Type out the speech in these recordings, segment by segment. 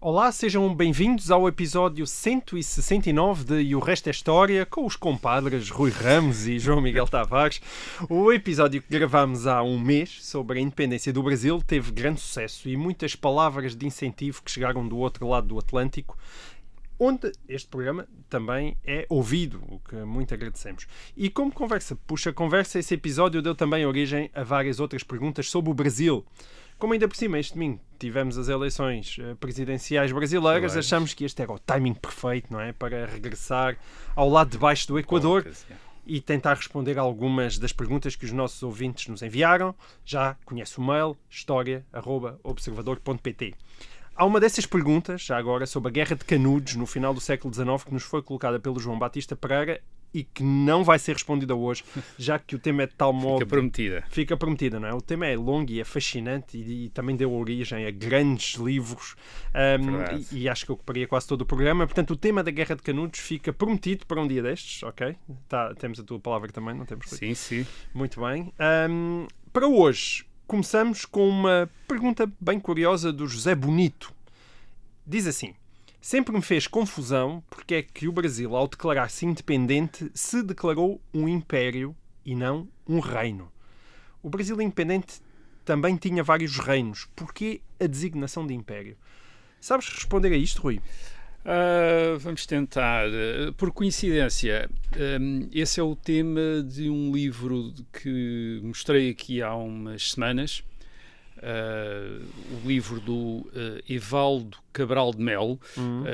Olá, sejam bem-vindos ao episódio 169 de E o Resto é História, com os compadres Rui Ramos e João Miguel Tavares. O episódio que gravámos há um mês sobre a independência do Brasil teve grande sucesso e muitas palavras de incentivo que chegaram do outro lado do Atlântico, onde este programa também é ouvido, o que muito agradecemos. E como conversa puxa conversa, esse episódio deu também origem a várias outras perguntas sobre o Brasil. Como ainda por cima, este domingo tivemos as eleições presidenciais brasileiras, achamos que este era o timing perfeito, não é? Para regressar ao lado de baixo do Equador e tentar responder a algumas das perguntas que os nossos ouvintes nos enviaram. Já conhece o mail, historia@observador.pt. Há uma dessas perguntas, já agora, sobre a Guerra de Canudos no final do século XIX, que nos foi colocada pelo João Batista Pereira e que não vai ser respondida hoje, já que o tema é de tal modo... Fica prometida, não é? O tema é longo e é fascinante e também deu origem a grandes livros e acho que ocuparia quase todo o programa. Portanto, o tema da Guerra de Canudos fica prometido para um dia destes, ok? Temos a tua palavra também, não temos? Sim, sim. Muito bem. Para hoje, começamos com uma pergunta bem curiosa do José Bonito. Diz assim: sempre me fez confusão porque é que o Brasil, ao declarar-se independente, se declarou um império e não um reino. O Brasil independente também tinha vários reinos. Porquê a designação de império? Sabes responder a isto, Rui? Vamos tentar. Por coincidência, esse é o tema de um livro que mostrei aqui há umas semanas. O livro do Evaldo Cabral de Melo,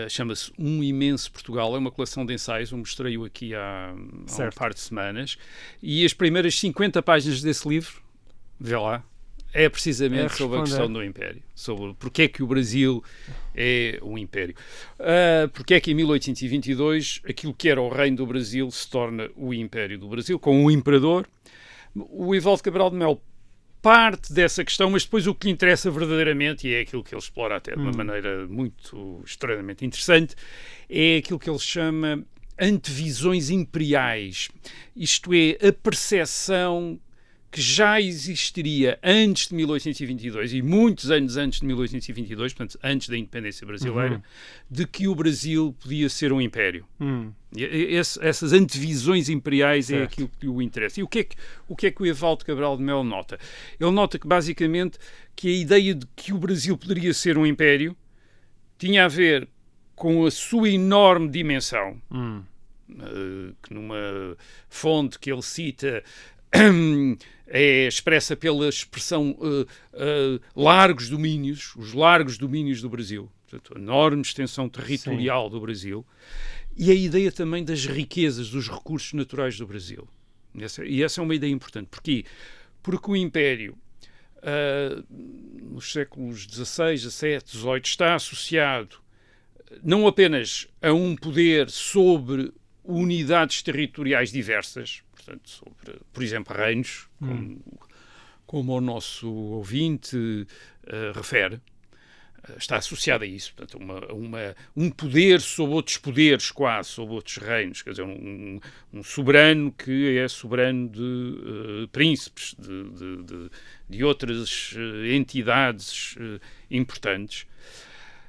chama-se Um Imenso Portugal, é uma coleção de ensaios, eu mostrei-o aqui há um par de semanas, e as primeiras 50 páginas desse livro, vê lá, é precisamente sobre a questão do Império, sobre porque é que o Brasil é um Império. Porque é que em 1822 aquilo que era o Reino do Brasil se torna o Império do Brasil, com um imperador. O Evaldo Cabral de Melo parte dessa questão, mas depois o que lhe interessa verdadeiramente, e é aquilo que ele explora até de uma maneira muito extremamente interessante, é aquilo que ele chama antevisões imperiais. Isto é, a percepção que já existiria antes de 1822 e muitos anos antes de 1822, portanto, antes da independência brasileira, de que o Brasil podia ser um império. Essas antevisões imperiais é aquilo que o interessa. E o que é que o Evaldo Cabral de Melo nota? Ele nota que, basicamente, que a ideia de que o Brasil poderia ser um império tinha a ver com a sua enorme dimensão, que numa fonte que ele cita é expressa pela expressão largos domínios, os largos domínios do Brasil, portanto, a enorme extensão territorial do Brasil, e a ideia também das riquezas, dos recursos naturais do Brasil. E essa é uma ideia importante. Porquê? Porque o Império, nos séculos XVI, XVII, XVIII, está associado não apenas a um poder sobre unidades territoriais diversas, portanto, sobre, por exemplo, reinos, como o nosso ouvinte refere, está associado a isso, portanto, um poder sobre outros poderes, quase, sobre outros reinos, quer dizer, um soberano que é soberano de príncipes, de outras entidades importantes.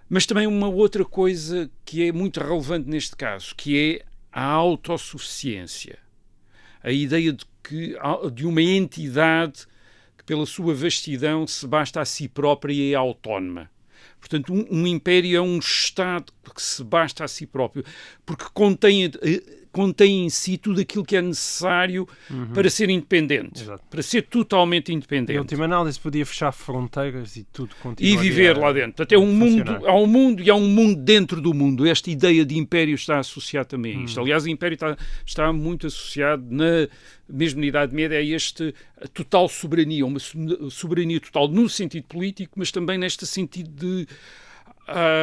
Mas também uma outra coisa que é muito relevante neste caso, que é a autossuficiência. A ideia de uma entidade que, pela sua vastidão, se basta a si própria e é autónoma. Portanto, um império é um Estado que se basta a si próprio, porque contém em si tudo aquilo que é necessário para ser independente, para ser totalmente independente. Em última análise, podia fechar fronteiras e tudo continuar. E viver lá dentro. Portanto, há um mundo e há um mundo dentro do mundo. Esta ideia de império está associada também a isto. Aliás, o império está muito associado, mesmo na Idade Média, a esta total soberania, uma soberania total no sentido político, mas também neste sentido de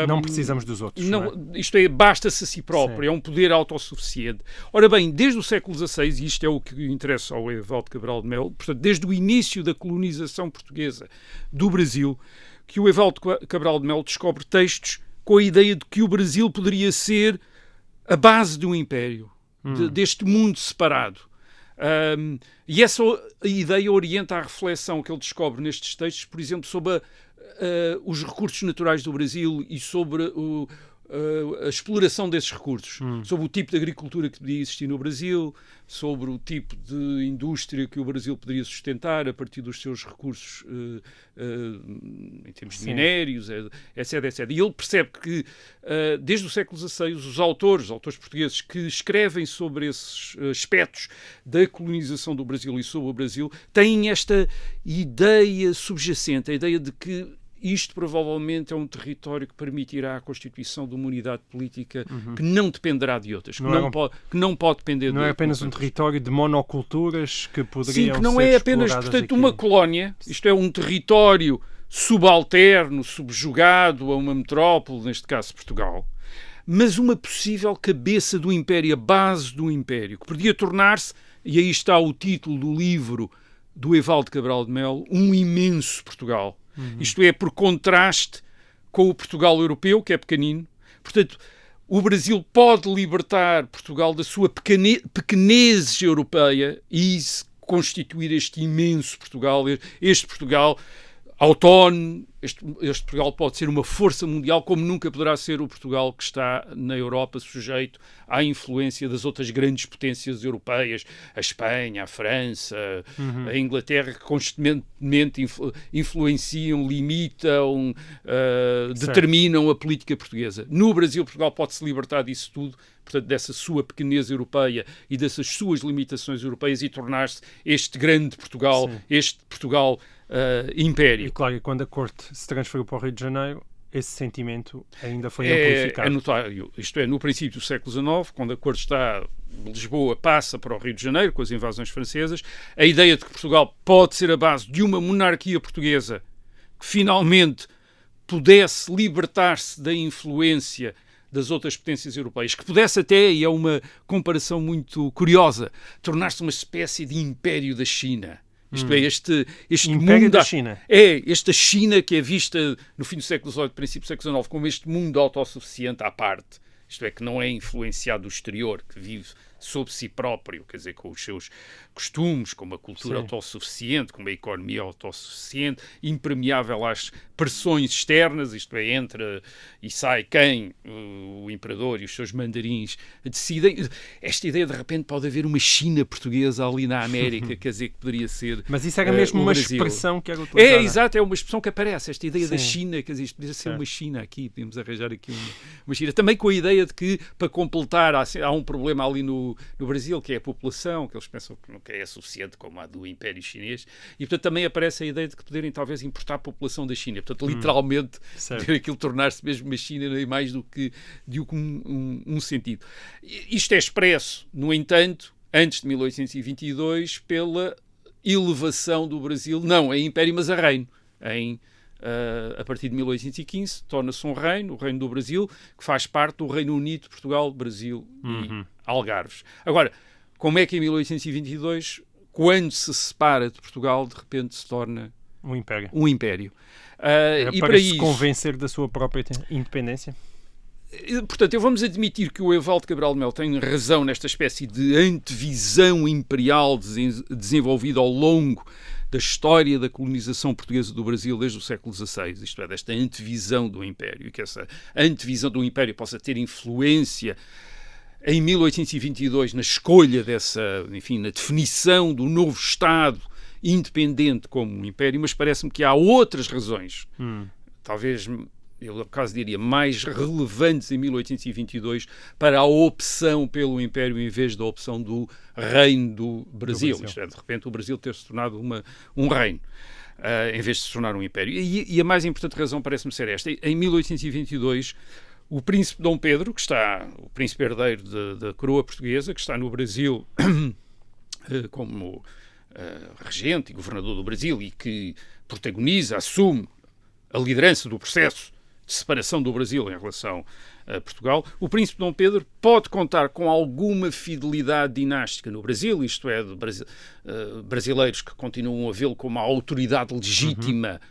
não precisamos dos outros. Isto é, basta-se a si próprio, é um poder autossuficiente. Ora bem, desde o século XVI, e isto é o que interessa ao Evaldo Cabral de Melo, portanto, desde o início da colonização portuguesa do Brasil, que o Evaldo Cabral de Melo descobre textos com a ideia de que o Brasil poderia ser a base de um império, deste mundo separado. E essa ideia orienta a reflexão que ele descobre nestes textos, por exemplo, sobre os recursos naturais do Brasil e sobre a exploração desses recursos, sobre o tipo de agricultura que podia existir no Brasil, sobre o tipo de indústria que o Brasil poderia sustentar a partir dos seus recursos em termos de minérios, etc, etc. E ele percebe que, desde o século XVI, os autores portugueses que escrevem sobre esses aspectos da colonização do Brasil e sobre o Brasil, têm esta ideia subjacente, a ideia de que isto provavelmente é um território que permitirá a constituição de uma unidade política que não dependerá de outras, que não pode depender de outras. Não é apenas um território de monoculturas que poderiam ser Sim, que não é apenas, portanto, uma colónia, isto é um território subalterno, subjugado a uma metrópole, neste caso Portugal, mas uma possível cabeça do Império, a base do Império, que podia tornar-se, e aí está o título do livro do Evaldo Cabral de Melo, um imenso Portugal. Isto é, por contraste com o Portugal europeu, que é pequenino. Portanto, o Brasil pode libertar Portugal da sua pequenez europeia e constituir este imenso Portugal, este Portugal autónomo. Este Portugal pode ser uma força mundial, como nunca poderá ser o Portugal que está na Europa, sujeito à influência das outras grandes potências europeias, a Espanha, a França, a Inglaterra, que constantemente influenciam, limitam, determinam a política portuguesa. No Brasil, Portugal pode-se libertar disso tudo, portanto, dessa sua pequenez europeia e dessas suas limitações europeias e tornar-se este grande Portugal, este Portugal império. E claro, quando a corte se transferiu para o Rio de Janeiro, esse sentimento ainda foi amplificado. É notório. Isto é, no princípio do século XIX, quando a corte está Lisboa passa para o Rio de Janeiro, com as invasões francesas, a ideia de que Portugal pode ser a base de uma monarquia portuguesa que finalmente pudesse libertar-se da influência das outras potências europeias, que pudesse até, e é uma comparação muito curiosa, tornar-se uma espécie de império da China. Isto é, este Império mundo da China. Esta China que é vista no fim do século XVIII, princípio do século XIX, como este mundo autossuficiente à parte. Isto é, que não é influenciado do exterior, que vive sob si próprio, quer dizer, com os seus costumes, com uma cultura autossuficiente, com uma economia autossuficiente, impermeável às pressões externas, isto é, entra e sai quem o imperador e os seus mandarins decidem. Esta ideia, de repente, pode haver uma China portuguesa ali na América, quer dizer, que poderia ser Mas isso era mesmo uma expressão que era utilizada. É, exato, é uma expressão que aparece, esta ideia da China, quer dizer, isto poderia ser uma China aqui, podemos arranjar aqui uma China. Também com a ideia de que, para completar, há um problema ali no Brasil, que é a população, que eles pensam que nunca é suficiente como a do Império Chinês, e portanto também aparece a ideia de que poderem talvez importar a população da China, portanto literalmente ter aquilo tornar-se mesmo uma China nem mais do que um sentido. Isto é expresso, no entanto, antes de 1822, pela elevação do Brasil, não em Império, mas a reino, a partir de 1815, torna-se um reino, o Reino do Brasil, que faz parte do Reino Unido, Portugal, Brasil e Algarves. Agora, como é que em 1822, quando se separa de Portugal, de repente se torna um império? E para se convencer da sua própria independência? Portanto, vamos admitir que o Evaldo Cabral de Melo tem razão nesta espécie de antevisão imperial desenvolvida ao longo da história da colonização portuguesa do Brasil desde o século XVI, isto é, desta antevisão do Império, e que essa antevisão do Império possa ter influência em 1822 na escolha na definição do novo Estado independente como um Império, mas parece-me que há outras razões, talvez, eu acaso diria, mais relevantes em 1822 para a opção pelo Império em vez da opção do Reino do Brasil. Isto é, de repente o Brasil ter se tornado um reino, em vez de se tornar um Império. E a mais importante razão parece-me ser esta. Em 1822, o príncipe Dom Pedro, o príncipe herdeiro da coroa portuguesa, que está no Brasil como regente e governador do Brasil e que assume a liderança do processo de separação do Brasil em relação a Portugal, o príncipe Dom Pedro pode contar com alguma fidelidade dinástica no Brasil, isto é, de brasileiros que continuam a vê-lo como a autoridade legítima,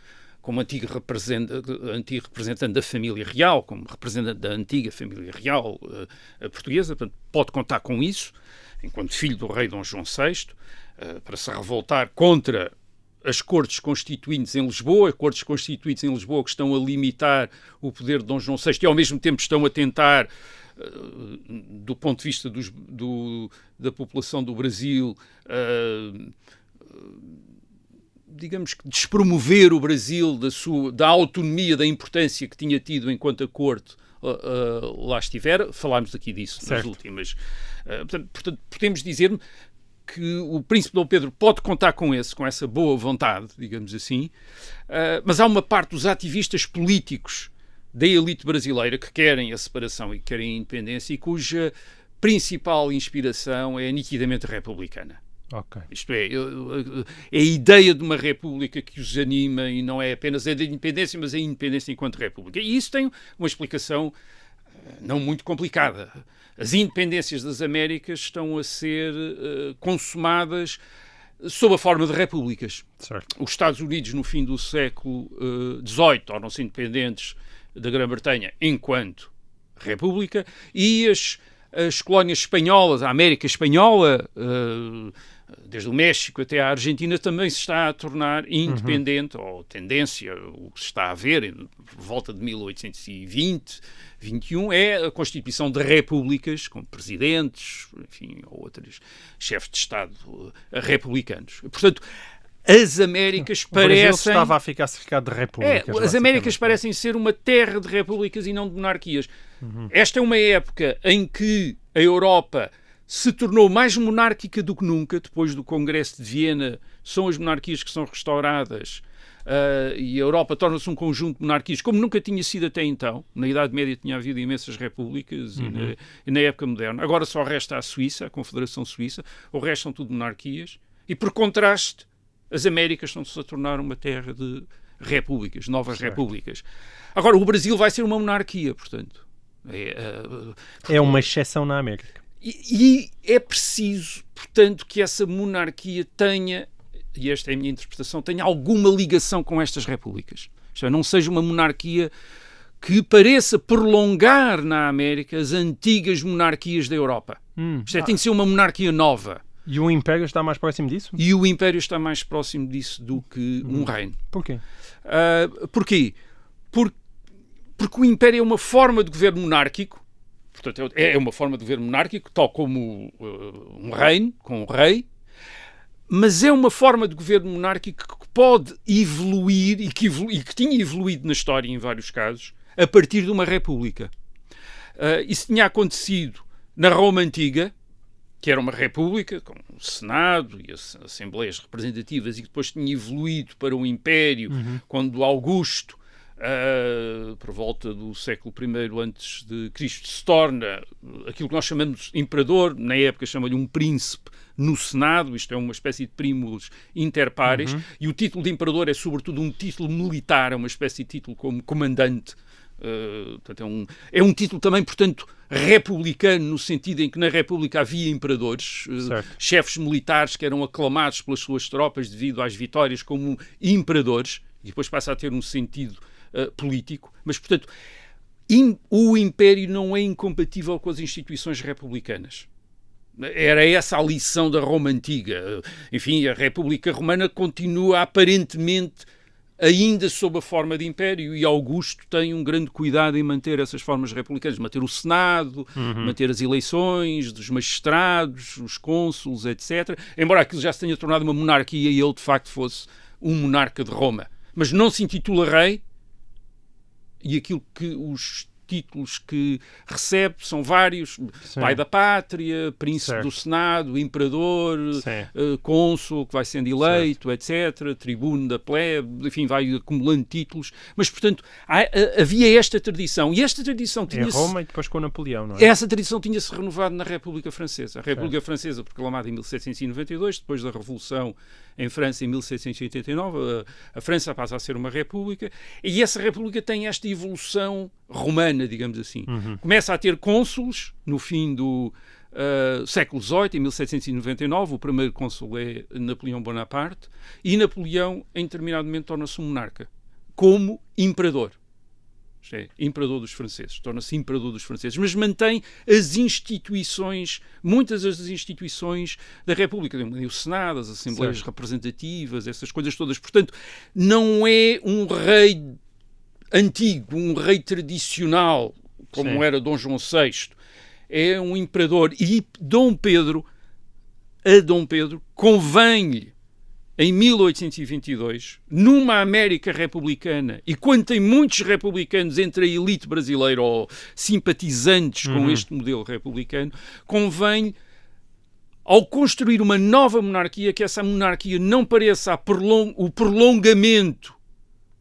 como antigo representante da família real, como representante da antiga família real portuguesa, portanto, pode contar com isso, enquanto filho do rei Dom João VI, para se revoltar contra as Cortes Constituintes em Lisboa, Cortes Constituintes em Lisboa que estão a limitar o poder de Dom João VI e ao mesmo tempo estão a tentar, do ponto de vista da população do Brasil, digamos que despromover o Brasil da autonomia, da importância que tinha tido enquanto a Corte lá estivera. Falámos aqui disso nas últimas. Portanto, podemos dizer que o príncipe Dom Pedro pode contar com essa boa vontade, digamos assim, mas há uma parte dos ativistas políticos da elite brasileira que querem a separação e que querem a independência e cuja principal inspiração é nitidamente republicana. Okay. Isto é a ideia de uma república que os anima e não é apenas a da independência, mas a independência enquanto república. E isso tem uma explicação não muito complicada. As independências das Américas estão a ser consumadas sob a forma de repúblicas. Certo. Os Estados Unidos, no fim do século XVIII, tornam-se independentes da Grã-Bretanha enquanto república, e as colónias espanholas, a América Espanhola, desde o México até a Argentina, também se está a tornar independente, ou tendência, o que se está a ver, por volta de 1820, 21, é a constituição de repúblicas, com presidentes, enfim, ou outros chefes de Estado republicanos. Portanto, as Américas parecem... O Brasil estava a ficar cercado de repúblicas. As Américas parecem ser uma terra de repúblicas e não de monarquias. Esta é uma época em que a Europa se tornou mais monárquica do que nunca. Depois do Congresso de Viena, são as monarquias que são restauradas e a Europa torna-se um conjunto de monarquias como nunca tinha sido até então. Na Idade Média tinha havido imensas repúblicas e na época moderna. Agora só resta a Suíça, a Confederação Suíça. O resto são tudo monarquias. E por contraste, as Américas estão-se a tornar uma terra de repúblicas, novas repúblicas. Agora, o Brasil vai ser uma monarquia, portanto. É uma exceção na América. E é preciso, portanto, que essa monarquia tenha, e esta é a minha interpretação, tenha alguma ligação com estas repúblicas. Isto é, não seja uma monarquia que pareça prolongar na América as antigas monarquias da Europa. Isto é, tem que ser uma monarquia nova. E o Império está mais próximo disso? E o Império está mais próximo disso do que um reino. Porquê? Porquê? Porque o Império é uma forma de governo monárquico, portanto, é uma forma de governo monárquico, tal como um reino, com um rei, mas é uma forma de governo monárquico que pode evoluir e que tinha evoluído na história em vários casos, a partir de uma república. Isso tinha acontecido na Roma Antiga, que era uma república, com o Senado e as Assembleias Representativas, e que depois tinha evoluído para um império, quando Augusto, por volta do século I antes de Cristo, se torna aquilo que nós chamamos de imperador, na época chama-lhe um príncipe no Senado, isto é uma espécie de primus inter pares, e o título de imperador é sobretudo um título militar, é uma espécie de título como comandante. Portanto, é um título também, portanto, republicano, no sentido em que na República havia imperadores, chefes militares que eram aclamados pelas suas tropas devido às vitórias como imperadores, e depois passa a ter um sentido político. Mas, portanto, o Império não é incompatível com as instituições republicanas. Era essa a lição da Roma Antiga. Enfim, a República Romana continua aparentemente ainda sob a forma de império, e Augusto tem um grande cuidado em manter essas formas republicanas, manter o Senado, manter as eleições dos magistrados, os cônsules, etc. Embora aquilo já se tenha tornado uma monarquia e ele de facto fosse um monarca de Roma. Mas não se intitula rei, e aquilo que os títulos que recebe são vários: pai da pátria, príncipe do Senado, imperador, cônsul, que vai sendo eleito, etc., tribuno da plebe, enfim, vai acumulando títulos. Mas, portanto, havia esta tradição. E esta tradição tinha-se... Em Roma e depois com Napoleão, não é? Essa tradição tinha-se renovado na República Francesa. A República Francesa, proclamada em 1792, depois da Revolução em França em 1789, a França passa a ser uma república, e essa república tem esta evolução romana, digamos assim. Começa a ter cônsules no fim do século XVIII, em 1799, o primeiro cônsul é Napoleão Bonaparte, e Napoleão, em determinado momento, torna-se um monarca, como imperador. Isto é, imperador dos franceses, torna-se imperador dos franceses, mas mantém as instituições, muitas das instituições da República, o Senado, as Assembleias Representativas, essas coisas todas. Portanto, não é um rei antigo, um rei tradicional, como era Dom João VI. É um imperador. E Dom Pedro convém-lhe, em 1822, numa América republicana, e quando tem muitos republicanos entre a elite brasileira ou simpatizantes com este modelo republicano, convém, ao construir uma nova monarquia, que essa monarquia não pareça o prolongamento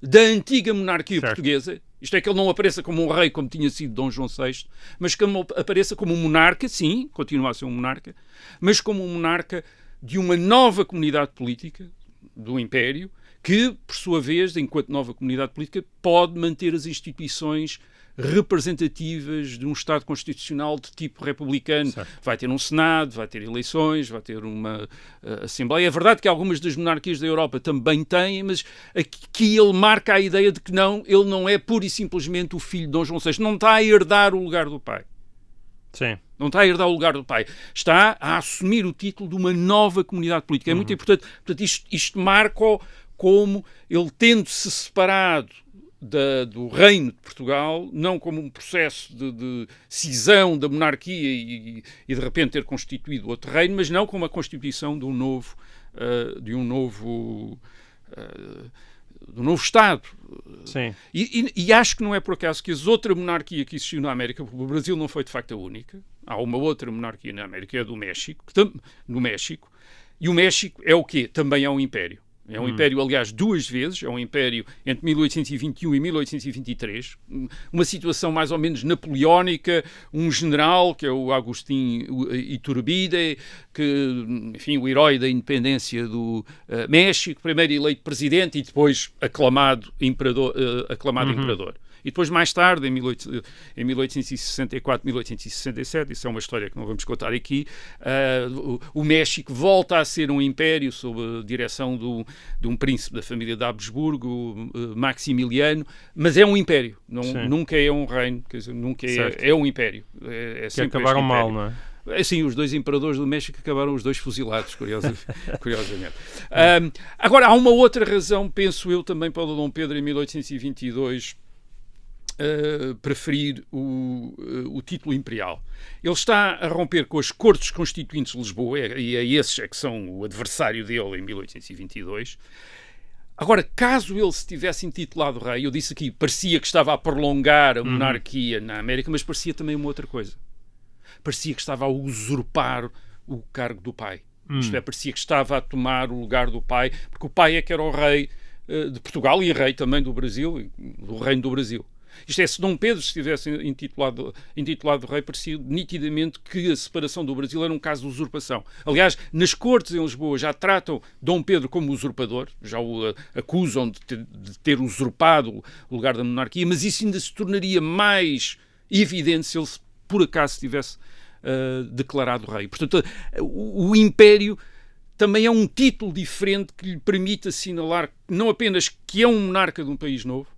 da antiga monarquia portuguesa. Isto é, que ele não apareça como um rei, como tinha sido Dom João VI, mas que apareça como um monarca, sim, continua a ser um monarca, mas como um monarca de uma nova comunidade política do Império, que, por sua vez, enquanto nova comunidade política, pode manter as instituições representativas de um Estado constitucional de tipo republicano. Vai ter um Senado, vai ter eleições, vai ter uma Assembleia. É verdade que algumas das monarquias da Europa também têm, mas aqui ele marca a ideia de que ele não é pura e simplesmente o filho de Dom João VI. Não está a herdar o lugar do pai. Sim. Não está a herdar o lugar do pai. Está a assumir o título de uma nova comunidade política. É muito importante. Portanto, isto marca como ele, tendo-se separado do Reino de Portugal, não como um processo de cisão da monarquia e de repente ter constituído outro reino, mas não como a constituição de um novo Estado. Sim. E acho que não é por acaso que as outra monarquia que existiu na América, porque o Brasil não foi de facto a única, há uma outra monarquia na América, que é do México, e o México é o quê? Também é um império. É um império, aliás, duas vezes. É um império entre 1821 e 1823. Uma situação mais ou menos napoleónica. Um general, que é o Agustín Iturbide, que, enfim, o herói da independência do México, primeiro eleito presidente e depois aclamado imperador. E depois, mais tarde, em 1864, 1867, isso é uma história que não vamos contar aqui, o México volta a ser um império sob a direção de um príncipe da família de Habsburgo, Maximiliano, mas é um império, nunca é um reino, quer dizer, nunca é um império. É que acabaram mal, não é? Sim, os dois imperadores do México acabaram os dois fuzilados, curiosamente. Agora, há uma outra razão, penso eu, também para o Dom Pedro, em 1822, preferir o título imperial. Ele está a romper com as Cortes Constituintes de Lisboa, e esses é que são o adversário dele em 1822. Agora, caso ele se tivesse intitulado rei, eu disse aqui, parecia que estava a prolongar a monarquia na América, mas parecia também uma outra coisa. Parecia que estava a usurpar o cargo do pai. Isto é, parecia que estava a tomar o lugar do pai, porque o pai é que era o rei de Portugal e rei também do Brasil, do Reino do Brasil. Isto é, se Dom Pedro se tivesse intitulado rei, parecia nitidamente que a separação do Brasil era um caso de usurpação. Aliás, nas cortes em Lisboa já tratam Dom Pedro como usurpador, já o acusam de ter usurpado o lugar da monarquia, mas isso ainda se tornaria mais evidente se ele por acaso tivesse declarado rei. Portanto, o império também é um título diferente que lhe permite assinalar não apenas que é um monarca de um país novo,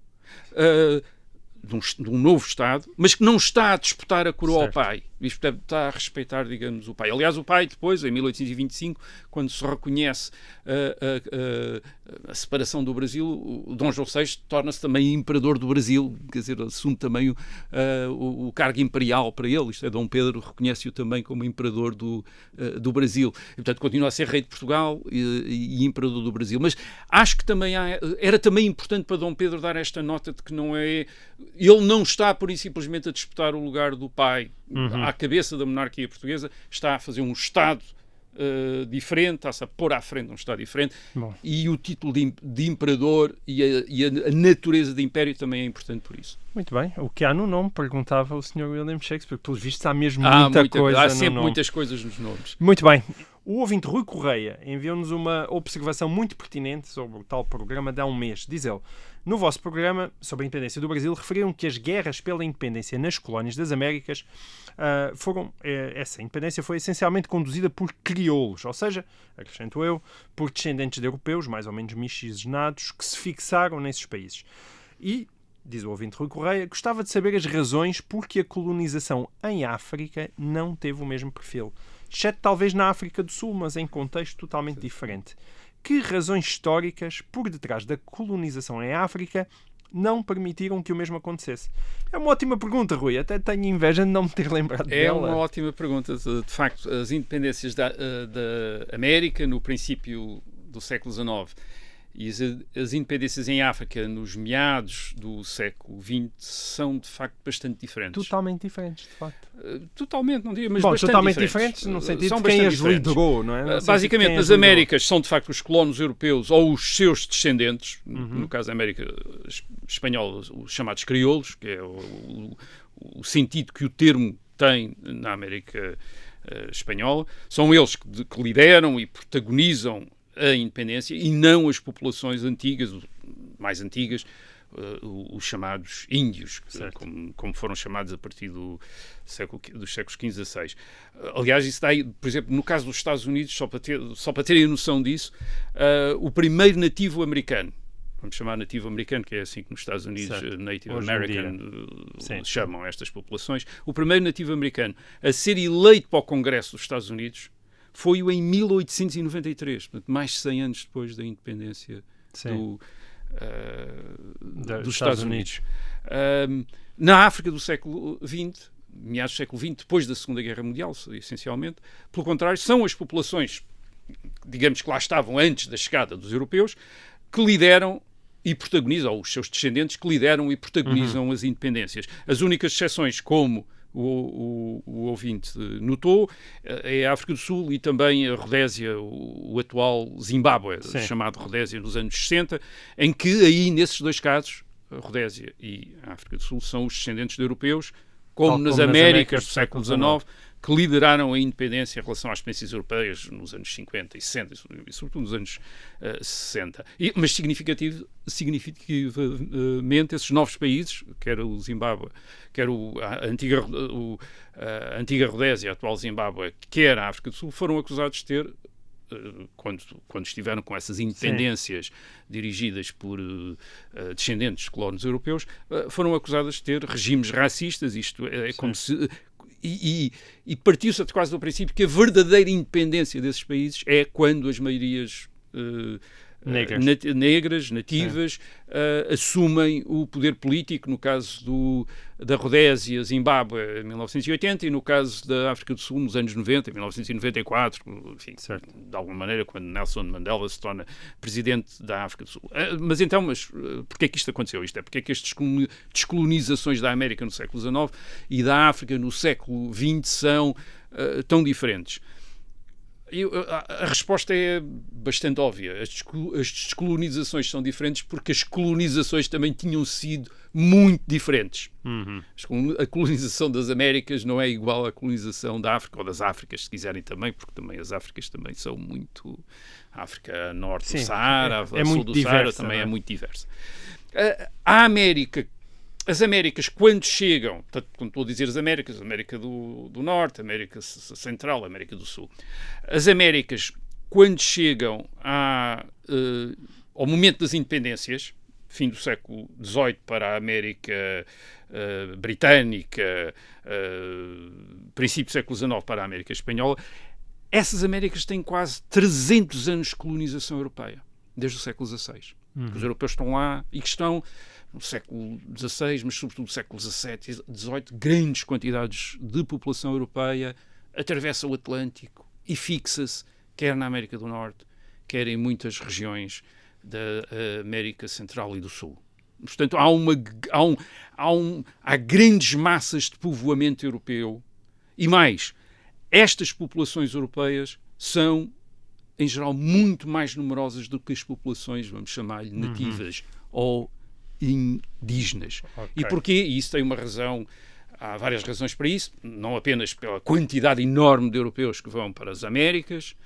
de um novo Estado, mas que não está a disputar a coroa ao pai. Isto está a respeitar, digamos, o pai. Aliás, o pai depois, em 1825, quando se reconhece a separação do Brasil, o Dom João VI torna-se também imperador do Brasil, quer dizer, assume também o cargo imperial para ele. Isto é, Dom Pedro reconhece-o também como imperador do Brasil. E, portanto, continua a ser rei de Portugal e imperador do Brasil. Mas acho que também era também importante para Dom Pedro dar esta nota de que ele não está, por simplesmente, a disputar o lugar do pai. À cabeça da monarquia portuguesa, está a fazer um Estado diferente, está-se a pôr à frente um Estado diferente. Bom. E o título de imperador e a natureza de império também é importante por isso. Muito bem. O que há no nome, perguntava o Sr. William Shakespeare. Pelos vistos há mesmo muita coisa há sempre no nome. Muitas coisas nos nomes. Muito bem. O ouvinte Rui Correia enviou-nos uma observação muito pertinente sobre o tal programa de há um mês. Diz ele: no vosso programa sobre a independência do Brasil, referiram que as guerras pela independência nas colónias das Américas essa independência foi essencialmente conduzida por crioulos, ou seja, acrescento eu, por descendentes de europeus, mais ou menos miscigenados, que se fixaram nesses países. E diz o ouvinte Rui Correia, gostava de saber as razões por que a colonização em África não teve o mesmo perfil. Exceto talvez na África do Sul, mas em contexto totalmente diferente. Que razões históricas, por detrás da colonização em África, não permitiram que o mesmo acontecesse? É uma ótima pergunta, Rui. Até tenho inveja de não me ter lembrado dela. É uma ótima pergunta. De facto, as independências da América no princípio do século XIX e as independências em África nos meados do século XX são, de facto, bastante diferentes. Totalmente diferentes, de facto. Totalmente, não diria, mas bom, bastante totalmente diferentes. No sentido são de quem as diferentes. liderou, não é? Basicamente, nas Américas são, de facto, os colonos europeus ou os seus descendentes, no caso da América Espanhola, os chamados crioulos, que é o sentido que o termo tem na América Espanhola. São eles que lideram e protagonizam a independência e não as populações antigas, mais antigas, os chamados índios, como foram chamados a partir dos séculos XV a XVI. Aliás, isso dá, por exemplo, no caso dos Estados Unidos, só para terem noção disso, o primeiro nativo americano, vamos chamar nativo americano, que é assim que nos Estados Unidos Native Hoje American chamam estas populações, o primeiro nativo americano a ser eleito para o Congresso dos Estados Unidos foi-o em 1893, portanto, mais de 100 anos depois da independência dos Estados Unidos. Na África do século XX, meados do século XX, depois da Segunda Guerra Mundial, essencialmente, pelo contrário, são as populações, digamos que lá estavam antes da chegada dos europeus, que lideram e protagonizam, ou os seus descendentes, que lideram e protagonizam as independências. As únicas exceções, como o ouvinte notou, é a África do Sul e também a Rodésia, o atual Zimbábue, chamado Rodésia nos anos 60, em que aí, nesses dois casos, a Rodésia e a África do Sul são os descendentes de europeus, como nas Américas do século XIX, que lideraram a independência em relação às experiências europeias nos anos 50 e 60, e sobretudo nos anos 60. Mas significativamente esses novos países, quer o Zimbábue, quer a antiga Rodésia, a atual Zimbábue, quer a África do Sul, foram acusados de ter, quando estiveram com essas independências dirigidas por descendentes de colonos europeus, foram acusadas de ter regimes racistas, isto é como se... E partiu-se quase do princípio que a verdadeira independência desses países é quando as maiorias negras, nativas, assumem o poder político, no caso da Rodésia, Zimbábue, em 1980, e no caso da África do Sul, nos anos 90, em 1994, enfim, de alguma maneira, quando Nelson Mandela se torna presidente da África do Sul. Mas porquê é que isto aconteceu? Isto é porque é que as descolonizações da América no século XIX e da África no século XX são tão diferentes? A resposta é bastante óbvia. As descolonizações são diferentes porque as colonizações também tinham sido muito diferentes. A colonização das Américas não é igual à colonização da África, ou das Áfricas, se quiserem também, porque também as Áfricas também são muito... A África Norte do Saara, a Sul do Saara também é muito diversa. As Américas, quando chegam, quando estou a dizer as Américas, América do Norte, América Central, América do Sul, as Américas, quando chegam ao momento das independências, fim do século XVIII para a América Britânica, princípio do século XIX para a América Espanhola, essas Américas têm quase 300 anos de colonização europeia, desde o século XVI. Os europeus estão lá e que estão no século XVI, mas sobretudo no século XVII e XVIII, grandes quantidades de população europeia atravessa o Atlântico e fixa-se quer na América do Norte, quer em muitas regiões da América Central e do Sul. Portanto, há grandes massas de povoamento europeu e mais, estas populações europeias são, em geral, muito mais numerosas do que as populações, vamos chamar-lhe, nativas ou indígenas. E porquê? E isso tem uma razão, há várias razões para isso, não apenas pela quantidade enorme de europeus que vão para as Américas,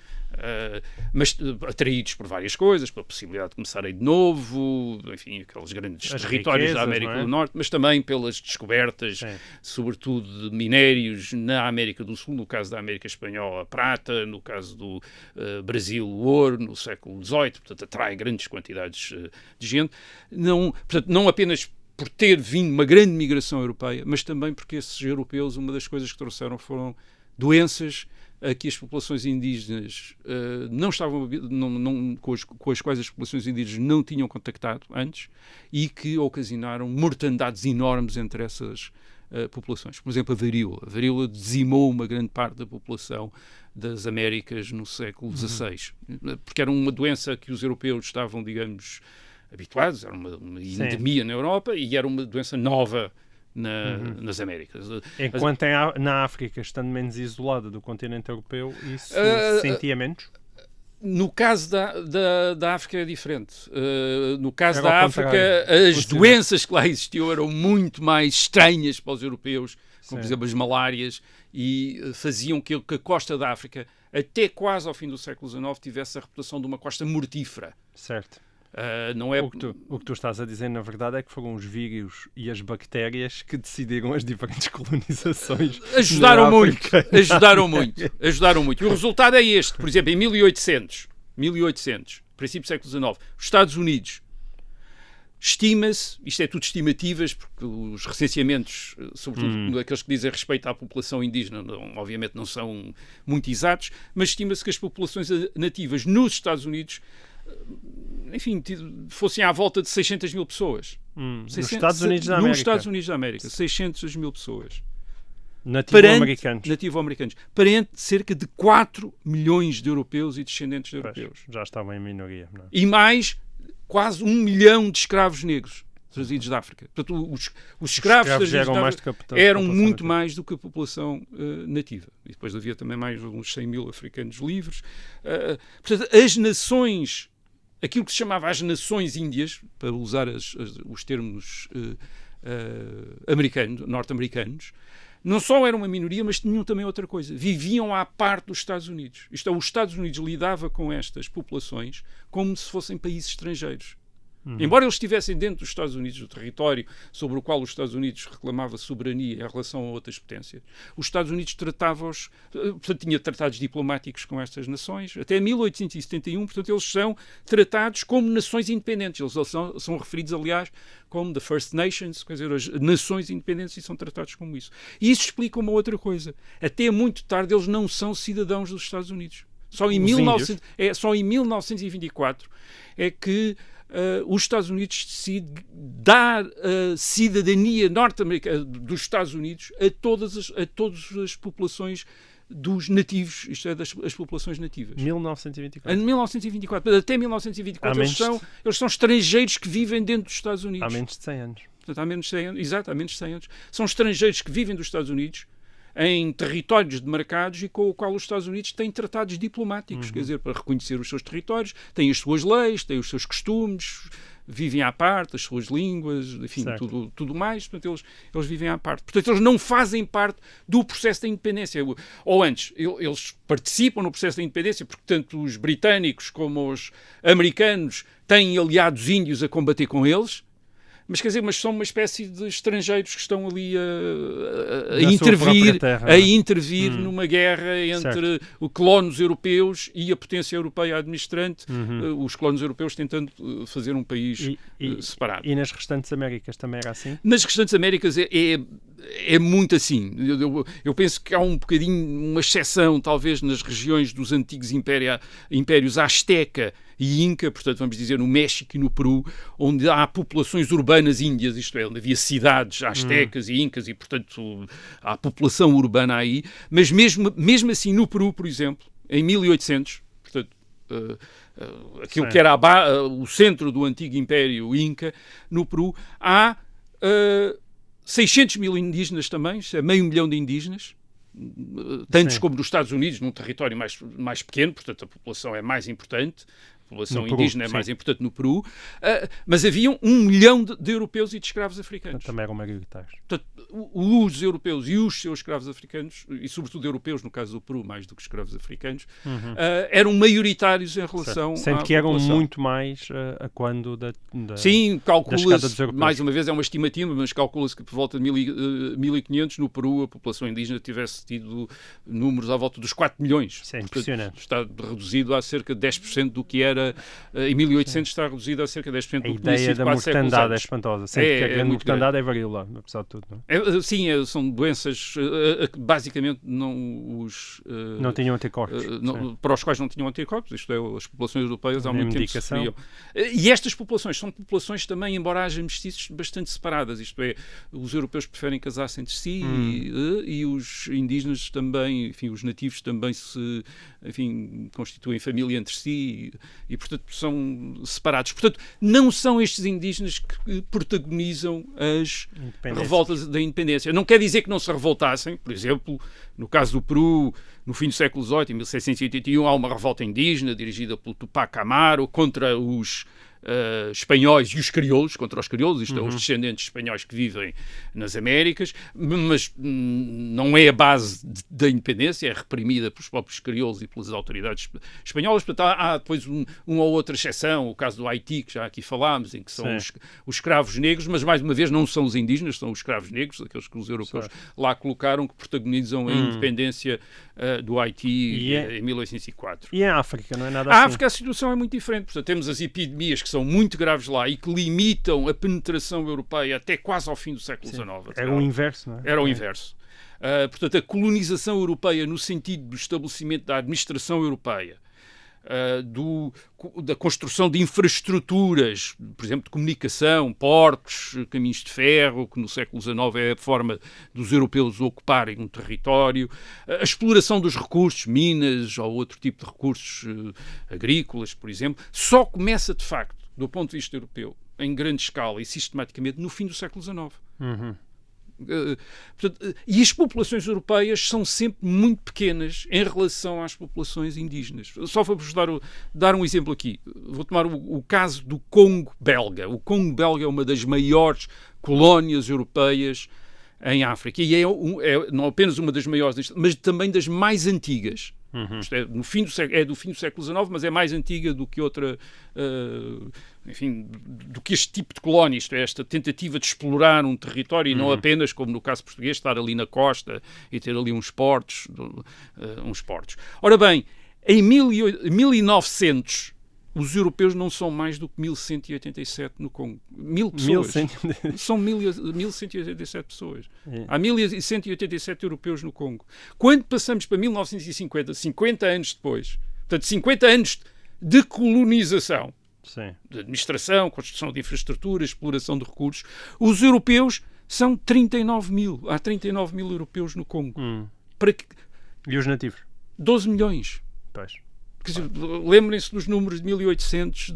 mas atraídos por várias coisas, pela possibilidade de começarem de novo, enfim, aqueles grandes territórios riquezas, da América do Norte, mas também pelas descobertas, sobretudo de minérios na América do Sul, no caso da América Espanhola, a prata, no caso do Brasil, o ouro, no século XVIII, portanto, atrai grandes quantidades de gente. Portanto, não apenas por ter vindo uma grande migração europeia, mas também porque esses europeus, uma das coisas que trouxeram foram doenças a que as populações indígenas não estavam com as quais as populações indígenas não tinham contactado antes e que ocasionaram mortandades enormes entre essas populações. Por exemplo, a varíola. A varíola dizimou uma grande parte da população das Américas no século XVI, porque era uma doença que os europeus estavam, digamos, habituados, era uma endemia na Europa e era uma doença nova nas Américas. Enquanto na África, estando menos isolada do continente europeu, isso sentia menos? No caso da África é diferente. No caso Era da ao África, contrário. as doenças que lá existiam eram muito mais estranhas para os europeus, como por exemplo as malárias, e faziam que a costa da África, até quase ao fim do século XIX, tivesse a reputação de uma costa mortífera. Certo. Não é... o que tu estás a dizer, na verdade, é que foram os vírus e as bactérias que decidiram as diferentes colonizações. Ajudaram muito. E o resultado é este. Por exemplo, em 1800, princípio do século XIX, os Estados Unidos, estima-se, isto é tudo estimativas, porque os recenseamentos, sobretudo aqueles que dizem respeito à população indígena, obviamente não são muito exatos, mas estima-se que as populações nativas nos Estados Unidos, enfim, fossem à volta de 600 mil pessoas. Nos Estados Unidos da América. Nos Estados Unidos da América, 600 mil pessoas. Nativo-americanos. Perante cerca de 4 milhões de europeus e descendentes de europeus. Já estavam em minoria. Não é? E mais quase 1 milhão de escravos negros trazidos da África. Portanto, os escravos eram mais eram muito mais do que a população nativa. E depois havia também mais uns 100 mil africanos livres. Portanto, as nações, aquilo que se chamava as nações índias, para usar os termos norte-americanos, não só eram uma minoria, mas tinham também outra coisa. Viviam à parte dos Estados Unidos. Isto é, os Estados Unidos lidava com estas populações como se fossem países estrangeiros. Embora eles estivessem dentro dos Estados Unidos, do território sobre o qual os Estados Unidos reclamava soberania em relação a outras potências, os Estados Unidos tratavam-os, portanto, tinha tratados diplomáticos com estas nações, até 1871, portanto, eles são tratados como nações independentes. Eles são referidos, aliás, como the First Nations, quer dizer, as nações independentes, e são tratados como isso. E isso explica uma outra coisa. Até muito tarde, eles não são cidadãos dos Estados Unidos. Só em 1924 é que os Estados Unidos decidem dar cidadania norte-americana dos Estados Unidos a todas as populações dos nativos, isto é, as populações nativas. 1924. Em 1924. Até 1924 eles são estrangeiros que vivem dentro dos Estados Unidos. Há menos de 100 anos. Portanto, há menos de 100 anos. Exato, há menos de 100 anos. São estrangeiros que vivem dos Estados Unidos em territórios demarcados e com o qual os Estados Unidos têm tratados diplomáticos, quer dizer, para reconhecer os seus territórios, têm as suas leis, têm os seus costumes, vivem à parte, as suas línguas, enfim, tudo mais. Portanto, eles vivem à parte. Portanto, eles não fazem parte do processo da independência. Ou antes, eles participam no processo da independência, porque tanto os britânicos como os americanos têm aliados índios a combater com eles. Mas quer dizer, são uma espécie de estrangeiros que estão ali a intervir numa guerra entre os colonos europeus e a potência europeia administrante, os colonos europeus tentando fazer um país separado. E nas restantes Américas também era assim? Nas restantes Américas é muito assim. Eu penso que há um bocadinho, uma exceção, talvez, nas regiões dos antigos impérios Azteca e Inca, portanto, vamos dizer, no México e no Peru, onde há populações urbanas índias, isto é, onde havia cidades aztecas e incas e, portanto, há população urbana aí. Mas mesmo assim, no Peru, por exemplo, em 1800, portanto, aquilo que era o centro do antigo Império Inca, no Peru, há 600 mil indígenas também, é 500 mil de indígenas, tantos como nos Estados Unidos, num território mais pequeno, portanto a população é mais importante, a população indígena é mais importante no Peru, mas haviam 1 milhão de europeus e de escravos africanos. Também eram maioritários. Portanto, os europeus e os seus escravos africanos, e sobretudo europeus, no caso do Peru, mais do que escravos africanos, eram maioritários em relação Sendo que eram muito mais a quando da Sim, calcula-se, mais uma vez é uma estimativa, mas calcula-se que por volta de 1500 no Peru a população indígena tivesse tido números à volta dos 4 milhões. Isso é impressionante. Está reduzido a cerca de 10% do que era em 1800 está reduzida a cerca de 10% A do que tinha ideia sido da 4 séculos mortandade é antes. espantosa. Sempre que a grande muito mortandade é varíola, apesar de tudo. Não é? Sim, são doenças que basicamente Não tinham anticorpos. para os quais não tinham anticorpos, isto é, as populações europeias há Nem muito tempo medicação. sofriam. E estas populações são populações também, embora haja mestiços, bastante separadas, isto é, os europeus preferem casar-se entre si e os indígenas também, enfim, os nativos também se, enfim, constituem família entre si e portanto, são separados. Portanto, não são estes indígenas que protagonizam as revoltas da independência. Não quer dizer que não se revoltassem, por exemplo, no caso do Peru, no fim do século XVIII, em 1681, há uma revolta indígena dirigida pelo Tupac Amaru contra os espanhóis e os crioulos, contra os crioulos, isto é, os descendentes espanhóis que vivem nas Américas, mas não é a base da independência, é reprimida pelos próprios crioulos e pelas autoridades espanholas. Portanto, há depois uma ou outra exceção, o caso do Haiti, que já aqui falámos, em que são os escravos negros, mas mais uma vez não são os indígenas, são os escravos negros, aqueles que os europeus lá colocaram, que protagonizam a independência do Haiti em 1804. E em África, não é nada assim? assim? A África a situação é muito diferente. Portanto, temos as epidemias que são muito graves lá e que limitam a penetração europeia até quase ao fim do século XIX. Era o inverso, não é? Era o inverso. Portanto, a colonização europeia no sentido do estabelecimento da administração europeia, da construção de infraestruturas, por exemplo, de comunicação, portos, caminhos de ferro, que no século XIX é a forma dos europeus ocuparem um território, a exploração dos recursos, minas ou outro tipo de recursos agrícolas, por exemplo, só começa, de facto, do ponto de vista europeu, em grande escala e sistematicamente, no fim do século XIX. Portanto, e as populações europeias são sempre muito pequenas em relação às populações indígenas. Só para vos dar um exemplo aqui. Vou tomar o caso do Congo belga. O Congo belga é uma das maiores colónias europeias em África e é não apenas uma das maiores, mas também das mais antigas. Isto é, do fim do século XIX, mas é mais antiga do que outra, enfim, do que este tipo de colónia, isto é, esta tentativa de explorar um território e não apenas, como no caso português, estar ali na costa e ter ali uns portos. Ora bem, em 1900, os europeus não são mais do que 1187 no Congo. 1000 pessoas. São 1187 pessoas. Há 1187 europeus no Congo. Quando passamos para 1950, 50 anos depois, portanto, 50 anos de colonização, de administração, construção de infraestruturas, exploração de recursos, os europeus são 39 mil. Há 39 mil europeus no Congo. E os nativos? 12 milhões. Pois. Lembrem-se dos números de 1800.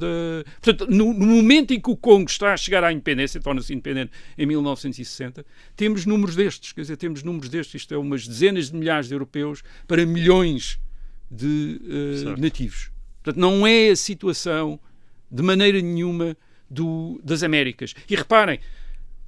Portanto, no momento em que o Congo está a chegar à independência, torna-se independente em 1960, temos números destes. Quer dizer, temos números destes. Isto é umas dezenas de milhares de europeus para milhões de nativos. Portanto, não é a situação de maneira nenhuma das Américas. E reparem,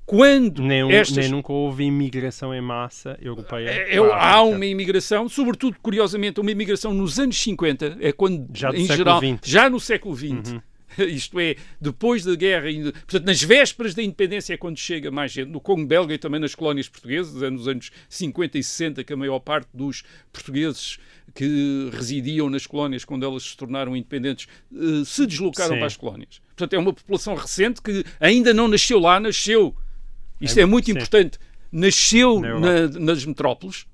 quando nem nunca houve imigração em massa europeia. Há uma imigração, sobretudo, curiosamente, uma imigração nos anos 50, é quando, em geral, já no século XX, isto é, depois da guerra, portanto, nas vésperas da independência é quando chega mais gente, no Congo belga e também nas colónias portuguesas, é nos anos 50 e 60 que a maior parte dos portugueses que residiam nas colónias quando elas se tornaram independentes se deslocaram para as colónias. Portanto, é uma população recente que ainda não nasceu lá, nasceu. Isto é muito importante. Nasceu nas metrópoles,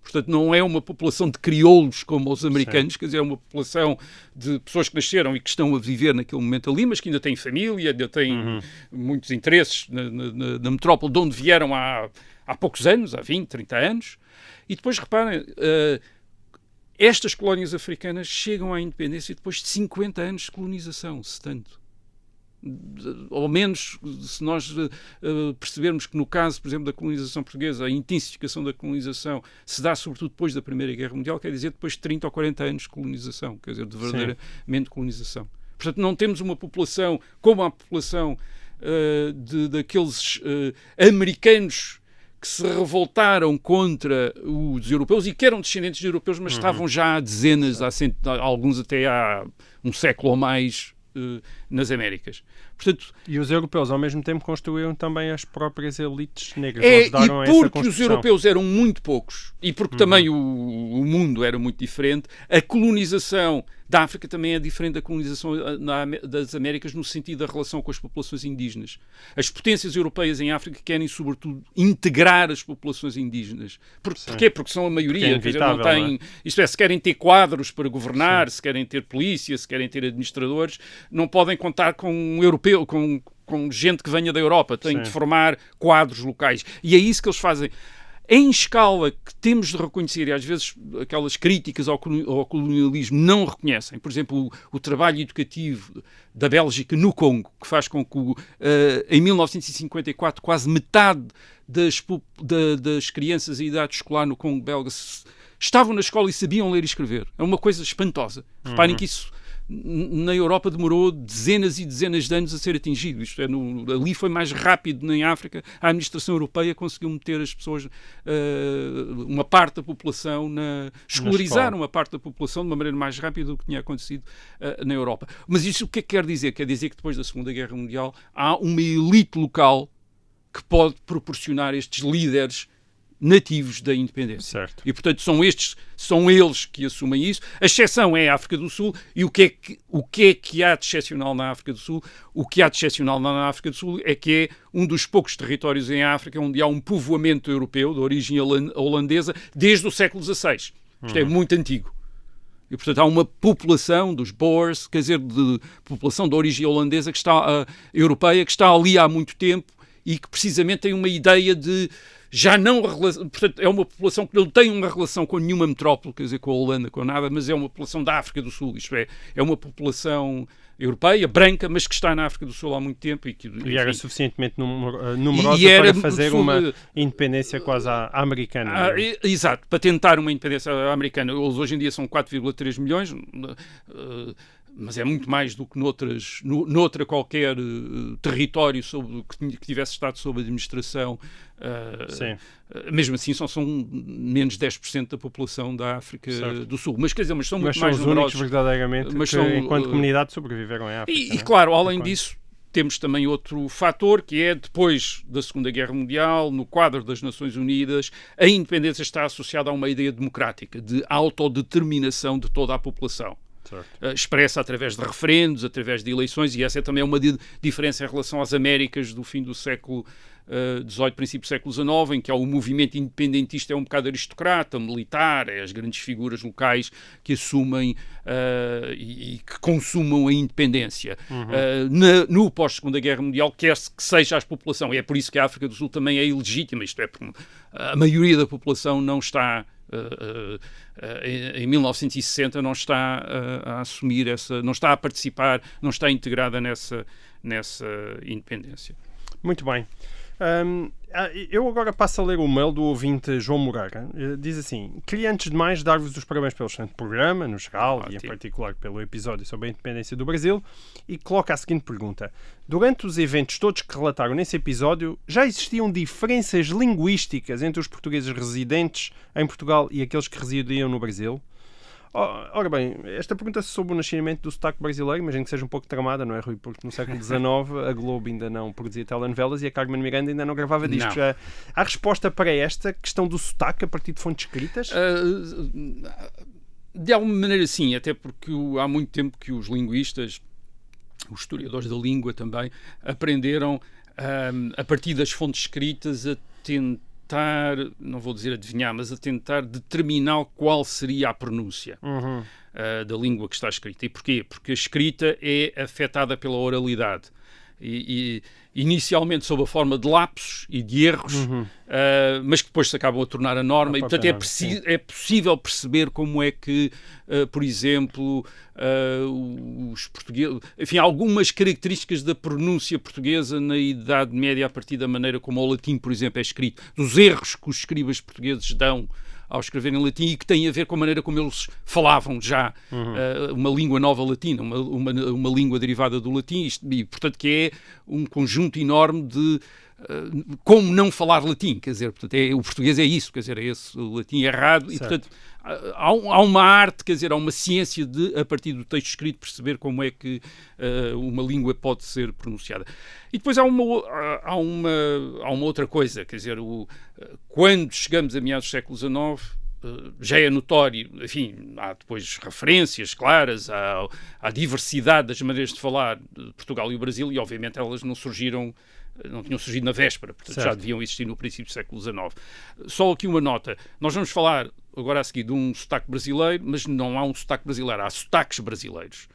portanto não é uma população de crioulos como os americanos, quer dizer, é uma população de pessoas que nasceram e que estão a viver naquele momento ali, mas que ainda têm família, ainda têm muitos interesses na metrópole de onde vieram há poucos anos, há 20, 30 anos. E depois, reparem, estas colónias africanas chegam à independência depois de 50 anos de colonização, se tanto. Ao menos se nós percebermos que no caso, por exemplo, da colonização portuguesa, a intensificação da colonização se dá sobretudo depois da Primeira Guerra Mundial, quer dizer depois de 30 ou 40 anos de colonização, quer dizer, de verdadeiramente colonização. Portanto, não temos uma população como a população daqueles americanos que se revoltaram contra os europeus e que eram descendentes de europeus, mas estavam já há dezenas, alguns até há um século ou mais, nas Américas. Portanto, e os europeus, ao mesmo tempo, construíram também as próprias elites negras. Ajudaram a essa porque construção. os europeus eram muito poucos e porque também o mundo era muito diferente, a colonização da África também é diferente da colonização das Américas no sentido da relação com as populações indígenas. As potências europeias em África querem, sobretudo, integrar as populações indígenas. Porquê? Porque são a maioria. Quer dizer, não têm, isto é, se querem ter quadros para governar, se querem ter polícia, se querem ter administradores, não podem contar com um europeu, com gente que venha da Europa. Têm de formar quadros locais. E é isso que eles fazem. Em escala que temos de reconhecer, e às vezes aquelas críticas ao colonialismo não reconhecem, por exemplo, o trabalho educativo da Bélgica no Congo, que faz com que em 1954 quase metade das crianças em idade escolar no Congo belga estavam na escola e sabiam ler e escrever. É uma coisa espantosa. Reparem que isso na Europa demorou dezenas e dezenas de anos a ser atingido. Isto é, ali foi mais rápido. Em África, a administração europeia conseguiu meter as pessoas, uma parte da população, escolarizar uma parte da população de uma maneira mais rápida do que tinha acontecido na Europa. Mas isso o que é que quer dizer? Quer dizer que depois da Segunda Guerra Mundial há uma elite local que pode proporcionar estes líderes nativos da independência. Certo. E, portanto, são eles que assumem isso. A exceção é a África do Sul. E o que é que há de excepcional na África do Sul? O que há de excepcional na África do Sul é que é um dos poucos territórios em África onde há um povoamento europeu, de origem holandesa, desde o século XVI. Isto é muito antigo. E, portanto, há uma população dos Boers, quer dizer, de população de origem holandesa, europeia, que está ali há muito tempo e que precisamente tem uma ideia de portanto, é uma população que não tem uma relação com nenhuma metrópole, quer dizer, com a Holanda, com nada, mas é uma população da África do Sul, isto é uma população europeia, branca, mas que está na África do Sul há muito tempo. E era suficientemente numerosa para fazer uma independência quase americana. Exato, para tentar uma independência americana. Eles hoje em dia são 4,3 milhões, mas é muito mais do que noutra qualquer território que tivesse estado sob administração. Mesmo assim são menos de 10% da população da África do Sul. Mas quer dizer, são muito mais numerosos. Mas são os únicos verdadeiramente que, enquanto comunidade, sobreviveram em África. E claro, além disso, temos também outro fator, que é, depois da Segunda Guerra Mundial, no quadro das Nações Unidas, a independência está associada a uma ideia democrática, de autodeterminação de toda a população. Expressa através de referendos, através de eleições, e essa é também uma diferença em relação às Américas do fim do século XVIII, princípio do século XIX, em que há o movimento independentista, é um bocado aristocrata, militar, é as grandes figuras locais que assumem e que consumam a independência. No pós-Segunda Guerra Mundial, quer-se que seja a população, e é por isso que a África do Sul também é ilegítima, isto é, porque a maioria da população não está... em 1960 não está a assumir não está a participar, não está integrada nessa independência. Muito bem. Eu agora passo a ler o mail do ouvinte João Moreira. Diz assim: queria antes de mais dar-vos os parabéns pelo excelente programa, no geral, e em particular pelo episódio sobre a independência do Brasil, e coloca a seguinte pergunta: durante os eventos todos que relataram nesse episódio, já existiam diferenças linguísticas entre os portugueses residentes em Portugal e aqueles que residiam no Brasil? Ora bem, esta pergunta sobre o nascimento do sotaque brasileiro, imagino que seja um pouco tramada, não é, Rui? Porque no século XIX a Globo ainda não produzia telenovelas e a Carmen Miranda ainda não gravava discos. Há resposta para esta questão do sotaque a partir de fontes escritas? De alguma maneira sim, até porque há muito tempo que os linguistas, os historiadores da língua também, aprenderam a partir das fontes escritas a tentar, não vou dizer adivinhar, mas a tentar determinar qual seria a pronúncia da língua que está escrita. E porquê? Porque a escrita é afetada pela oralidade. E inicialmente sob a forma de lapsos e de erros, mas que depois se acabam a tornar a norma, e portanto é possível perceber como é que, por exemplo, os portugueses, enfim, algumas características da pronúncia portuguesa na Idade Média a partir da maneira como o latim, por exemplo, é escrito, dos erros que os escribas portugueses dão ao escrever em latim e que tem a ver com a maneira como eles falavam já uma língua nova latina, uma língua derivada do latim, e portanto que é um conjunto enorme de como não falar latim, quer dizer, portanto, o português é isso, quer dizer, é esse o latim errado, e portanto há uma arte, quer dizer, há uma ciência de, a partir do texto escrito, perceber como é que uma língua pode ser pronunciada. E depois há uma outra coisa, quer dizer, quando chegamos a meados do século XIX, já é notório, enfim, há depois referências claras à diversidade das maneiras de falar de Portugal e o Brasil, e obviamente elas não tinham surgido na véspera, portanto já deviam existir no princípio do século XIX. Só aqui uma nota, nós vamos falar agora a seguir de um sotaque brasileiro, mas não há um sotaque brasileiro, há sotaques brasileiros.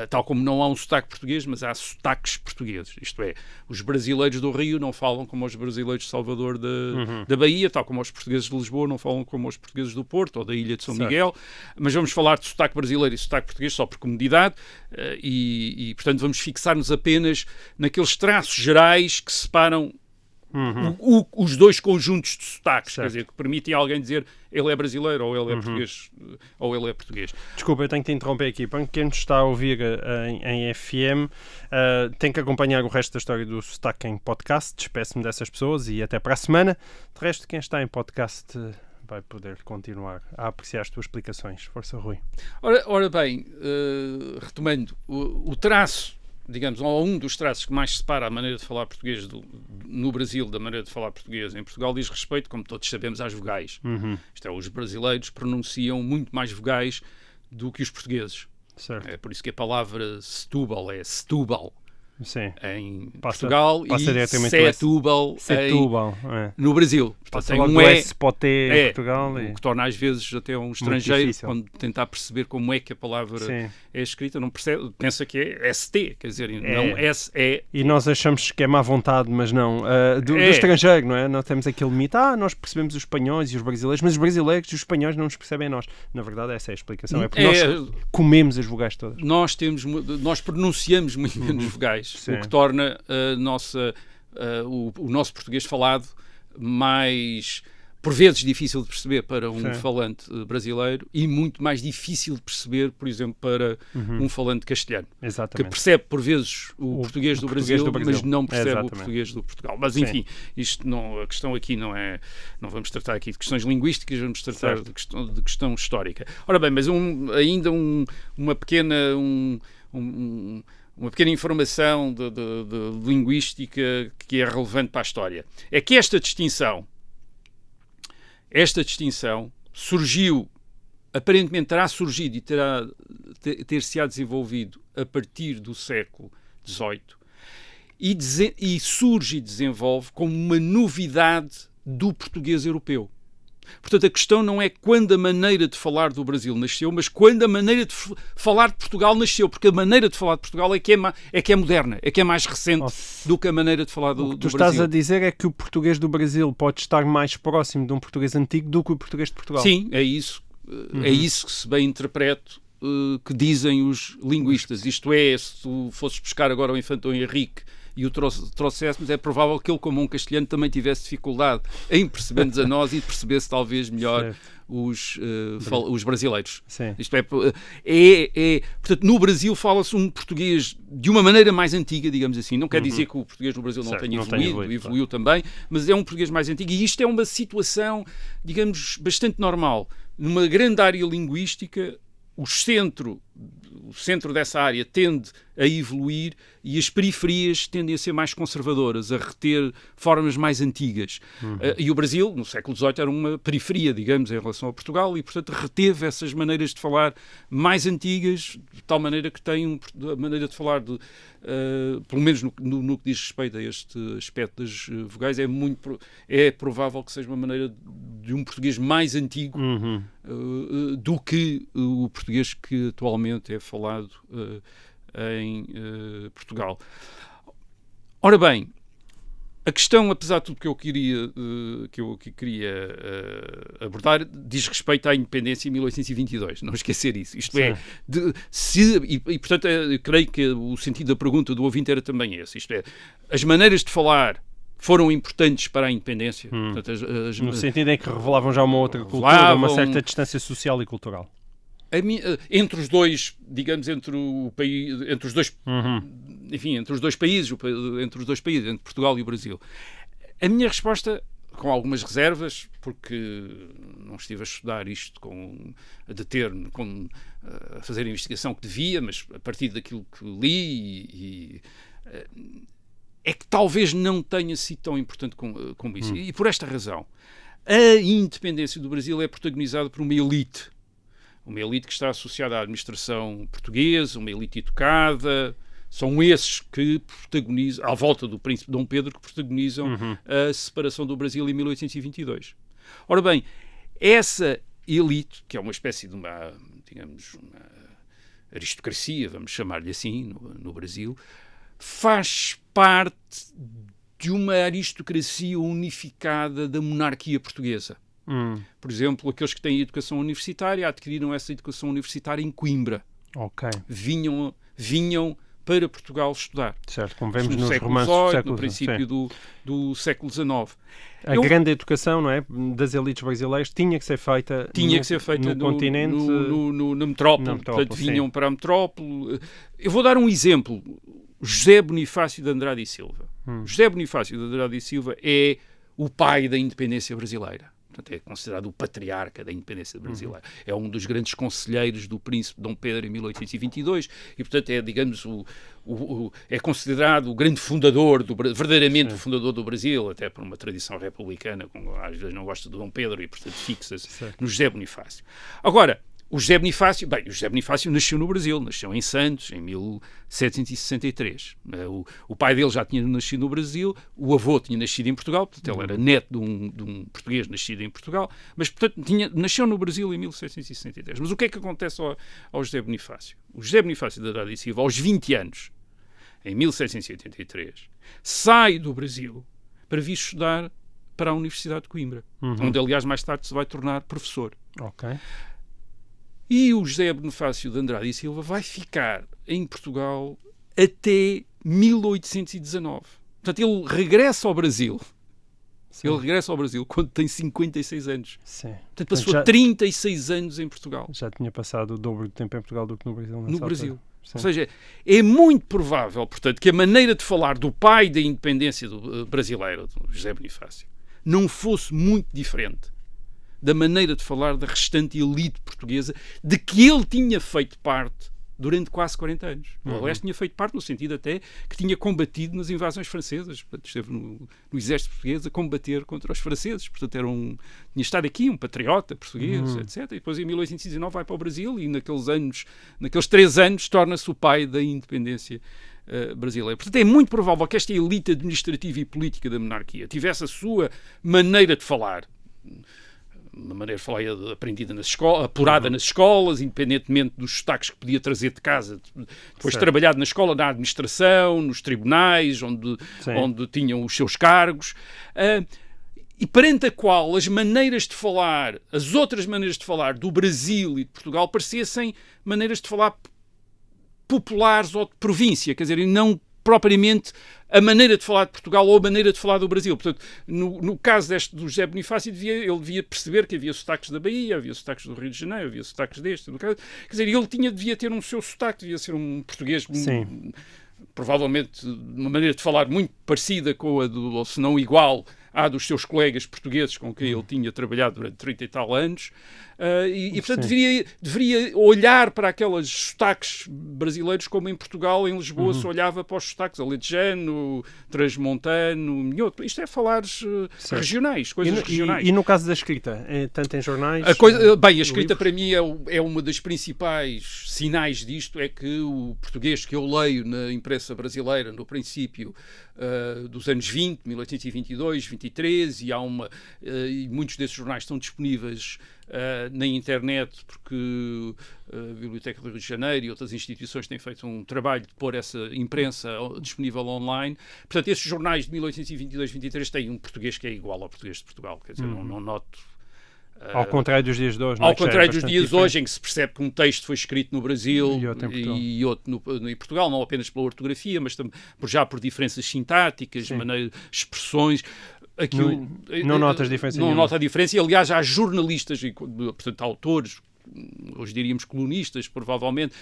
Tal como não há um sotaque português, mas há sotaques portugueses. Isto é, os brasileiros do Rio não falam como os brasileiros de Salvador da Bahia, tal como os portugueses de Lisboa não falam como os portugueses do Porto ou da Ilha de São Miguel, mas vamos falar de sotaque brasileiro e sotaque português só por comodidade e portanto vamos fixar-nos apenas naqueles traços gerais que separam os dois conjuntos de sotaques, quer dizer, que permitem a alguém dizer ele é brasileiro ou ele é português ou ele é português. Desculpa, eu tenho que te interromper aqui. Para quem nos está a ouvir em FM, tem que acompanhar o resto da história do sotaque em podcast. Despeço-me dessas pessoas e até para a semana. De resto, quem está em podcast vai poder continuar a apreciar as tuas explicações. Força, Rui. Ora bem, retomando, o traço, digamos, ou um dos traços que mais separa a maneira de falar português no Brasil da maneira de falar português em Portugal diz respeito, como todos sabemos, às vogais. Isto é, os brasileiros pronunciam muito mais vogais do que os portugueses. Certo. É por isso que a palavra Setúbal é Setúbal. Sim. Em Portugal e Setúbal no Brasil. Portanto, passa logo um S para o T em Portugal. O que torna às vezes até um estrangeiro, quando tentar perceber como é que a palavra é escrita, não percebe, pensa que é ST, quer dizer, não SE. E nós achamos que é má vontade, mas não. Do estrangeiro, não é? Nós temos aquele mito, nós percebemos os espanhóis e os brasileiros, mas os brasileiros e os espanhóis não nos percebem a nós. Na verdade, essa é a explicação. É porque nós comemos as vogais todas. Nós pronunciamos muito menos vogais. Sim. O que torna o nosso português falado mais, por vezes, difícil de perceber para um falante brasileiro e muito mais difícil de perceber, por exemplo, para um falante castelhano. Exatamente. Que percebe, por vezes, o português do Brasil, mas não percebe o português do Portugal. Mas, enfim, a questão aqui não é... Não vamos tratar aqui de questões linguísticas, vamos tratar de questão histórica. Ora bem, mas ainda uma pequena... uma pequena informação de linguística que é relevante para a história. É que esta distinção surgiu, aparentemente terá surgido e ter-se-á desenvolvido a partir do século XVIII e surge e desenvolve como uma novidade do português europeu. Portanto, a questão não é quando a maneira de falar do Brasil nasceu, mas quando a maneira de falar de Portugal nasceu, porque a maneira de falar de Portugal é que é moderna, é que é mais recente do que a maneira de falar do Brasil. O que tu estás a dizer é que o português do Brasil pode estar mais próximo de um português antigo do que o português de Portugal. Sim, é isso. É isso que se bem interpreto, que dizem os linguistas. Isto é, se tu fosses buscar agora o Infante Dom Henrique e o trouxéssemos, é provável que ele, como um castelhano, também tivesse dificuldade em perceber-nos a nós e percebesse talvez melhor os brasileiros. Sim. Isto portanto, no Brasil fala-se um português de uma maneira mais antiga, digamos assim. Não quer dizer que o português no Brasil não tenha evoluído, evoluiu também, mas é um português mais antigo e isto é uma situação, digamos, bastante normal. Numa grande área linguística, o centro dessa área tende a evoluir e as periferias tendem a ser mais conservadoras, a reter formas mais antigas. E o Brasil, no século XVIII, era uma periferia, digamos, em relação a Portugal e, portanto, reteve essas maneiras de falar mais antigas, de tal maneira que tem a maneira de falar, pelo menos no que diz respeito a este aspecto das vogais, é provável que seja uma maneira de um português mais antigo do que o português que atualmente é falado em Portugal. Ora bem, a questão, apesar de tudo que eu queria abordar, diz respeito à independência em 1822, não esquecer isso. Isto é, portanto, eu creio que o sentido da pergunta do ouvinte era também esse. Isto é, as maneiras de falar foram importantes para a independência. Portanto, no sentido em que revelavam já uma outra cultura, uma certa distância social e cultural. Entre os dois, digamos, entre os dois países, entre Portugal e o Brasil. A minha resposta, com algumas reservas, porque não estive a estudar isto a fazer a investigação que devia, mas a partir daquilo que li, é que talvez não tenha sido tão importante como isso. E por esta razão, a independência do Brasil é protagonizada por uma elite que está associada à administração portuguesa, uma elite educada. São esses que protagonizam, à volta do príncipe Dom Pedro, que protagonizam a separação do Brasil em 1822. Ora bem, essa elite, que é uma espécie de uma aristocracia, vamos chamar-lhe assim, no Brasil, faz parte de uma aristocracia unificada da monarquia portuguesa. Por exemplo, aqueles que têm educação universitária adquiriram essa educação universitária em Coimbra. Vinham para Portugal estudar. Certo, como vemos no nos século romances do XVIII, século no princípio do século XIX. A grande educação, não é, das elites brasileiras tinha que ser feita no continente, na metrópole. Portanto, vinham para a metrópole. Eu vou dar um exemplo. José Bonifácio de Andrade e Silva. José Bonifácio de Andrade e Silva é o pai da independência brasileira. Portanto, é considerado o patriarca da independência brasileira. É um dos grandes conselheiros do príncipe Dom Pedro em 1822 e, portanto, é, digamos, é considerado o grande fundador, verdadeiramente o fundador do Brasil, até por uma tradição republicana, como às vezes não gosta de Dom Pedro e, portanto, fixa-se no José Bonifácio. Agora, o José Bonifácio nasceu no Brasil, nasceu em Santos, em 1763. O pai dele já tinha nascido no Brasil, o avô tinha nascido em Portugal, portanto ele era neto de um português nascido em Portugal, mas portanto nasceu no Brasil em 1763. Mas o que é que acontece ao José Bonifácio? O José Bonifácio de Andrade e Silva, aos 20 anos, em 1783, sai do Brasil para vir estudar para a Universidade de Coimbra, onde aliás mais tarde se vai tornar professor. E o José Bonifácio de Andrade e Silva vai ficar em Portugal até 1819. Portanto, ele regressa ao Brasil. Ele regressa ao Brasil quando tem 56 anos. Portanto, passou 36 anos em Portugal. Já tinha passado o dobro de tempo em Portugal do que no Brasil. No Brasil. Ou seja, é muito provável, portanto, que a maneira de falar do pai da independência brasileira, do José Bonifácio, não fosse muito diferente da maneira de falar da restante elite portuguesa de que ele tinha feito parte durante quase 40 anos. Aliás, tinha feito parte no sentido até que tinha combatido nas invasões francesas. Portanto, esteve no exército português a combater contra os franceses. Portanto, tinha estado aqui um patriota português, etc. E depois, em 1819, vai para o Brasil e naqueles 3 anos, torna-se o pai da independência brasileira. Portanto, é muito provável que esta elite administrativa e política da monarquia tivesse a sua maneira de falar, uma maneira de falar aprendida nas escolas, apurada nas escolas, independentemente dos sotaques que podia trazer de casa, depois trabalhado na escola, na administração, nos tribunais, onde tinham os seus cargos, e perante a qual as outras maneiras de falar do Brasil e de Portugal parecessem maneiras de falar populares ou de província, quer dizer, e não propriamente a maneira de falar de Portugal ou a maneira de falar do Brasil. Portanto, no caso do José Bonifácio, ele devia perceber que havia sotaques da Bahia, havia sotaques do Rio de Janeiro, havia sotaques quer dizer, ele devia ter um seu sotaque, devia ser um português provavelmente de uma maneira de falar muito parecida com a ou se não igual à dos seus colegas portugueses com quem ele tinha trabalhado durante 30 e tal anos, e portanto deveria olhar para aqueles sotaques brasileiros como em Portugal, em Lisboa, se olhava para os sotaques alentejano, transmontano, minhoto. Isto é falares regionais, coisas regionais. E no caso da escrita, tanto em jornais... A escrita para mim é uma das principais sinais disto, é que o português que eu leio na imprensa brasileira no princípio dos anos 20, 1822, 23, e muitos desses jornais estão disponíveis na internet, porque a Biblioteca do Rio de Janeiro e outras instituições têm feito um trabalho de pôr essa imprensa disponível online. Portanto, esses jornais de 1822, 23 têm um português que é igual ao português de Portugal. Quer dizer, não noto... Ao contrário dos dias de hoje. Ao contrário dos dias de hoje, em que se percebe que um texto foi escrito no Brasil e outro em Portugal, não apenas pela ortografia, mas também por diferenças sintáticas, expressões... Não notas diferença Não nota a diferença, e aliás há jornalistas, portanto autores hoje diríamos colonistas, provavelmente,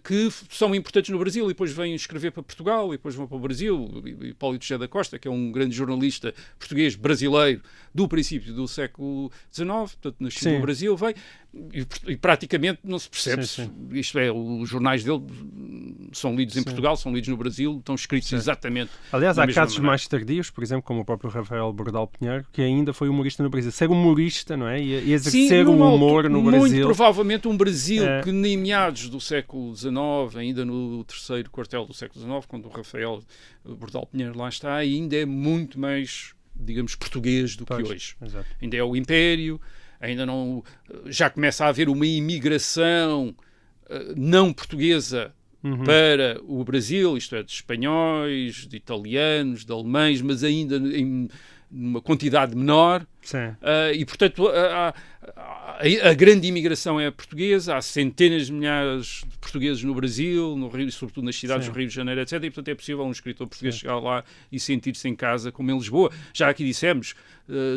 que são importantes no Brasil e depois vêm escrever para Portugal e depois vão para o Brasil. Hipólito José da Costa, que é um grande jornalista português brasileiro do princípio do século XIX, portanto, nascido no Brasil, veio e praticamente não se percebe. Isto é, os jornais dele são lidos em Portugal, são lidos no Brasil, estão escritos exatamente. Aliás, há casos mais tardios, por exemplo, como o próprio Rafael Bordal Pinheiro, que ainda foi humorista no Brasil. Ser humorista, não é? E exercer o humor no Brasil. Muito provavelmente um Brasil que em meados do século XIX, ainda no terceiro quartel do século XIX, quando o Rafael Bordal Pinheiro lá está, ainda é muito mais, digamos, português do que hoje. Exato. Ainda é o Império, ainda não... Já começa a haver uma imigração não portuguesa para o Brasil, isto é, de espanhóis, de italianos, de alemães, mas ainda em uma quantidade menor. E, portanto, a grande imigração é portuguesa, há centenas de milhares de portugueses no Brasil, no Rio, sobretudo nas cidades do Rio de Janeiro, etc. E, portanto, é possível um escritor português chegar lá e sentir-se em casa, como em Lisboa. Já aqui dissemos,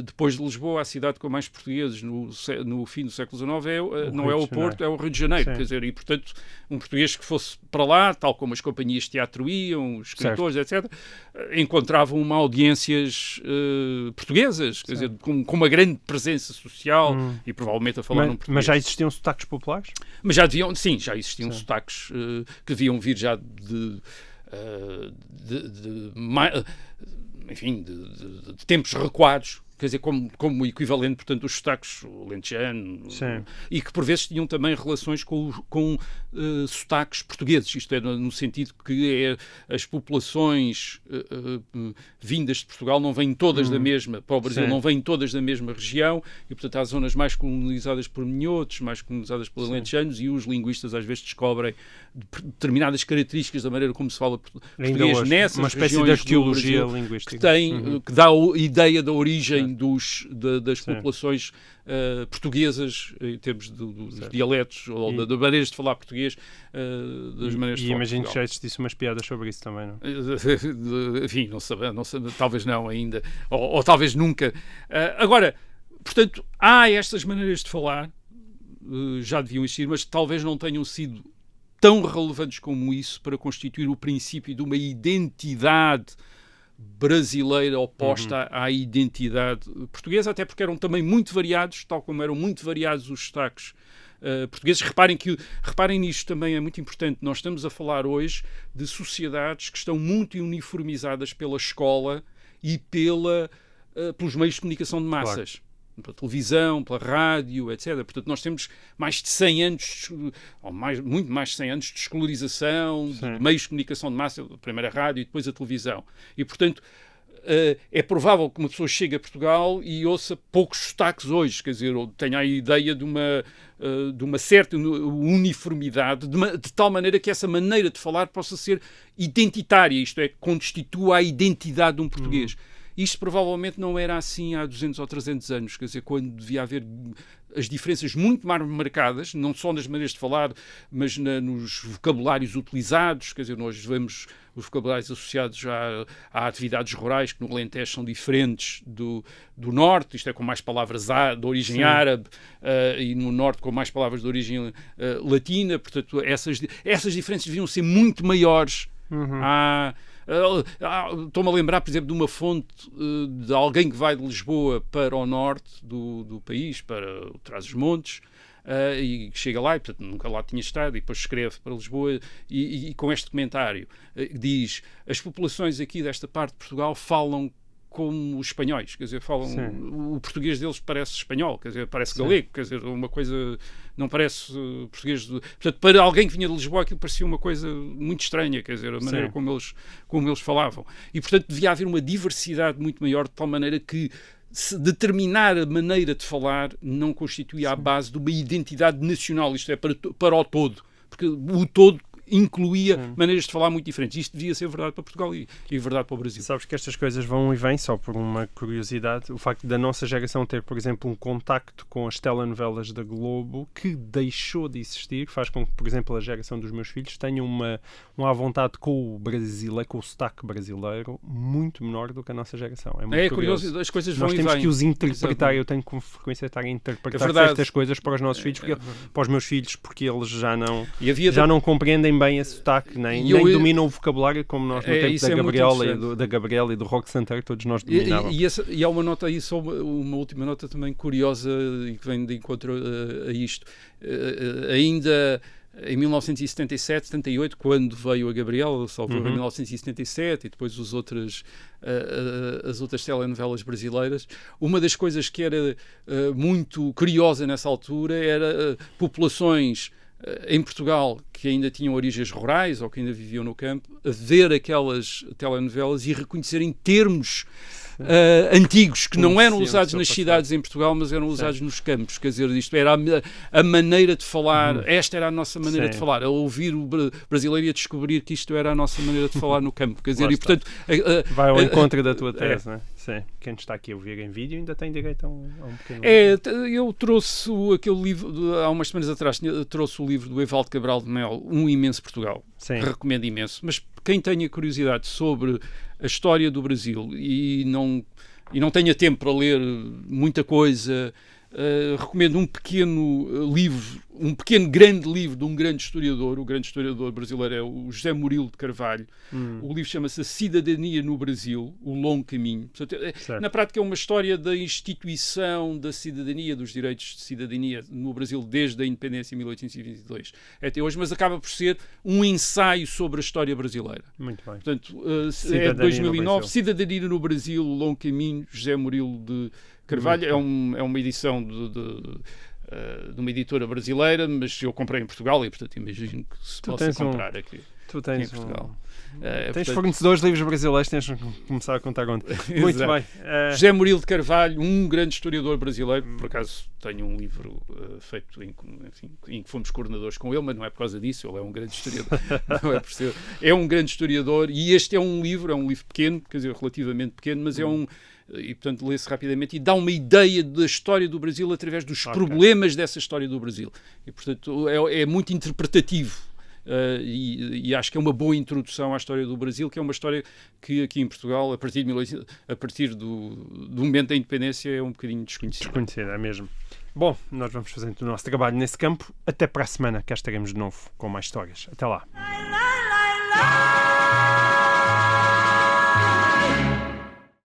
depois de Lisboa, a cidade com mais portugueses no fim do século XIX não é o Porto, é o Rio de Janeiro. Quer dizer, e, portanto, um português que fosse para lá, tal como as companhias de teatro iam, os escritores, etc., encontravam uma audiências portuguesas, quer dizer, com uma grande presença social e provavelmente a falar num português. Mas já existiam sotaques populares? Mas já existiam sotaques que deviam vir já de tempos recuados, quer dizer, como equivalente, portanto, os sotaques lentejano, e que por vezes tinham também relações com sotaques portugueses, isto é, no sentido que as populações vindas de Portugal não vêm todas da mesma, para o Brasil não vêm todas da mesma região, e portanto há zonas mais colonizadas por minhotos, mais colonizadas por lentejanos, e os linguistas às vezes descobrem determinadas características da maneira como se fala português nessas uma espécie regiões de arqueologia Brasil, linguística que dá a ideia da origem das populações portuguesas em termos dos dialetos ou de maneiras de falar português, das maneiras de falar. E imagino que já existisse umas piadas sobre isso também, não? Enfim, não sei, talvez não ainda, ou talvez nunca. Agora, portanto, há estas maneiras de falar, já deviam existir, mas talvez não tenham sido tão relevantes como isso para constituir o princípio de uma identidade brasileira oposta à identidade portuguesa, até porque eram também muito variados, tal como eram muito variados os sotaques portugueses. Reparem nisto também, é muito importante. Nós estamos a falar hoje de sociedades que estão muito uniformizadas pela escola e pelos meios de comunicação de massas. Claro. Pela televisão, pela rádio, etc. Portanto, nós temos mais de 100 anos, ou muito mais de 100 anos de escolarização, de meios de comunicação de massa, a primeira rádio e depois a televisão. E, portanto, é provável que uma pessoa chegue a Portugal e ouça poucos sotaques hoje, quer dizer, ou tenha a ideia de uma certa uniformidade, de tal maneira que essa maneira de falar possa ser identitária, isto é, constitua a identidade de um português. Isto provavelmente não era assim há 200 ou 300 anos, quer dizer, quando devia haver as diferenças muito mais marcadas, não só nas maneiras de falar, mas nos vocabulários utilizados, quer dizer, nós vemos os vocabulários associados a atividades rurais, que no Alentejo são diferentes do Norte, isto é, com mais palavras de origem árabe, e no Norte com mais palavras de origem latina, portanto, essas diferenças deviam ser muito maiores. Estou-me a lembrar, por exemplo, de uma fonte de alguém que vai de Lisboa para o norte do país, para o Trás-os-Montes, e chega lá, e portanto nunca lá tinha estado, e depois escreve para Lisboa, e com este comentário diz: as populações aqui desta parte de Portugal falam como os espanhóis, quer dizer, falam, o português deles parece espanhol, quer dizer, parece galego, quer dizer, uma coisa, não parece português. Portanto, para alguém que vinha de Lisboa, aquilo parecia uma coisa muito estranha, quer dizer, a maneira como eles falavam. E, portanto, devia haver uma diversidade muito maior, de tal maneira que se determinar a maneira de falar não constituía a base de uma identidade nacional, isto é, para o todo, porque o todo incluía maneiras de falar muito diferentes. Isto devia ser verdade para Portugal e verdade para o Brasil. Sabes que estas coisas vão e vêm, só por uma curiosidade, o facto da nossa geração ter, por exemplo, um contacto com as telenovelas da Globo que deixou de existir, faz com que, por exemplo, a geração dos meus filhos tenha uma à vontade com o brasileiro, com o sotaque brasileiro, muito menor do que a nossa geração. É muito curioso, as coisas vão Nós e temos vêm. que os interpretar, eu tenho com frequência estar a interpretar certas coisas para os nossos filhos, para os meus filhos, porque eles já não compreendem bem esse sotaque, nem dominam o vocabulário como nós no tempo da Gabriela e do Roque Santeiro, todos nós dominávamos. E há uma nota aí, só uma última nota também curiosa e que vem de encontro a isto. Ainda em 1977, 78, quando veio a Gabriela, salvo em 1977, e depois as outras telenovelas brasileiras, uma das coisas que era muito curiosa nessa altura era populações em Portugal que ainda tinham origens rurais ou que ainda viviam no campo, a ver aquelas telenovelas e reconhecerem termos antigos, que não eram usados nas cidades em Portugal, mas eram usados nos campos. Quer dizer, isto era a maneira de falar, esta era a nossa maneira de falar, a ouvir o brasileiro e a descobrir que isto era a nossa maneira de falar no campo. Quer dizer, e portanto... vai ao encontro da tua tese, não é? Sim. Quem está aqui a ouvir em vídeo ainda tem direito a um pequeno... Eu trouxe aquele livro, há umas semanas atrás, trouxe o livro do Evaldo Cabral de Mel, Um Imenso Portugal, que recomendo imenso, mas quem tenha curiosidade sobre a história do Brasil e não tenha tempo para ler muita coisa, recomendo um pequeno livro, grande livro de um grande historiador. O grande historiador brasileiro é o José Murilo de Carvalho. O livro chama-se A Cidadania no Brasil, o Longo Caminho. Portanto, na prática é uma história da instituição da cidadania, dos direitos de cidadania no Brasil desde a independência em 1822 até hoje, mas acaba por ser um ensaio sobre a história brasileira. Muito bem. Portanto, é de 2009, Cidadania no Brasil, o Longo Caminho, José Murilo de Carvalho. É uma edição de uma editora brasileira, mas eu comprei em Portugal e, portanto, imagino que se possa comprar aqui. Tu tens em Portugal. Tens fornecedores de livros brasileiros, tens de começar a contar onde. Muito bem. José Murilo de Carvalho, um grande historiador brasileiro, por acaso tenho um livro feito em que fomos coordenadores com ele, mas não é por causa disso, ele é um grande historiador. Não é por ser. É um grande historiador e este é um livro pequeno, quer dizer, relativamente pequeno, mas e portanto lê-se rapidamente e dá uma ideia da história do Brasil através dos problemas dessa história do Brasil. E portanto é muito interpretativo. E acho que é uma boa introdução à história do Brasil, que é uma história que aqui em Portugal, a partir do momento da independência, é um bocadinho desconhecida. Desconhecida, é mesmo. Bom, nós vamos fazendo o nosso trabalho nesse campo. Até para a semana, cá estaremos de novo com mais histórias. Até lá.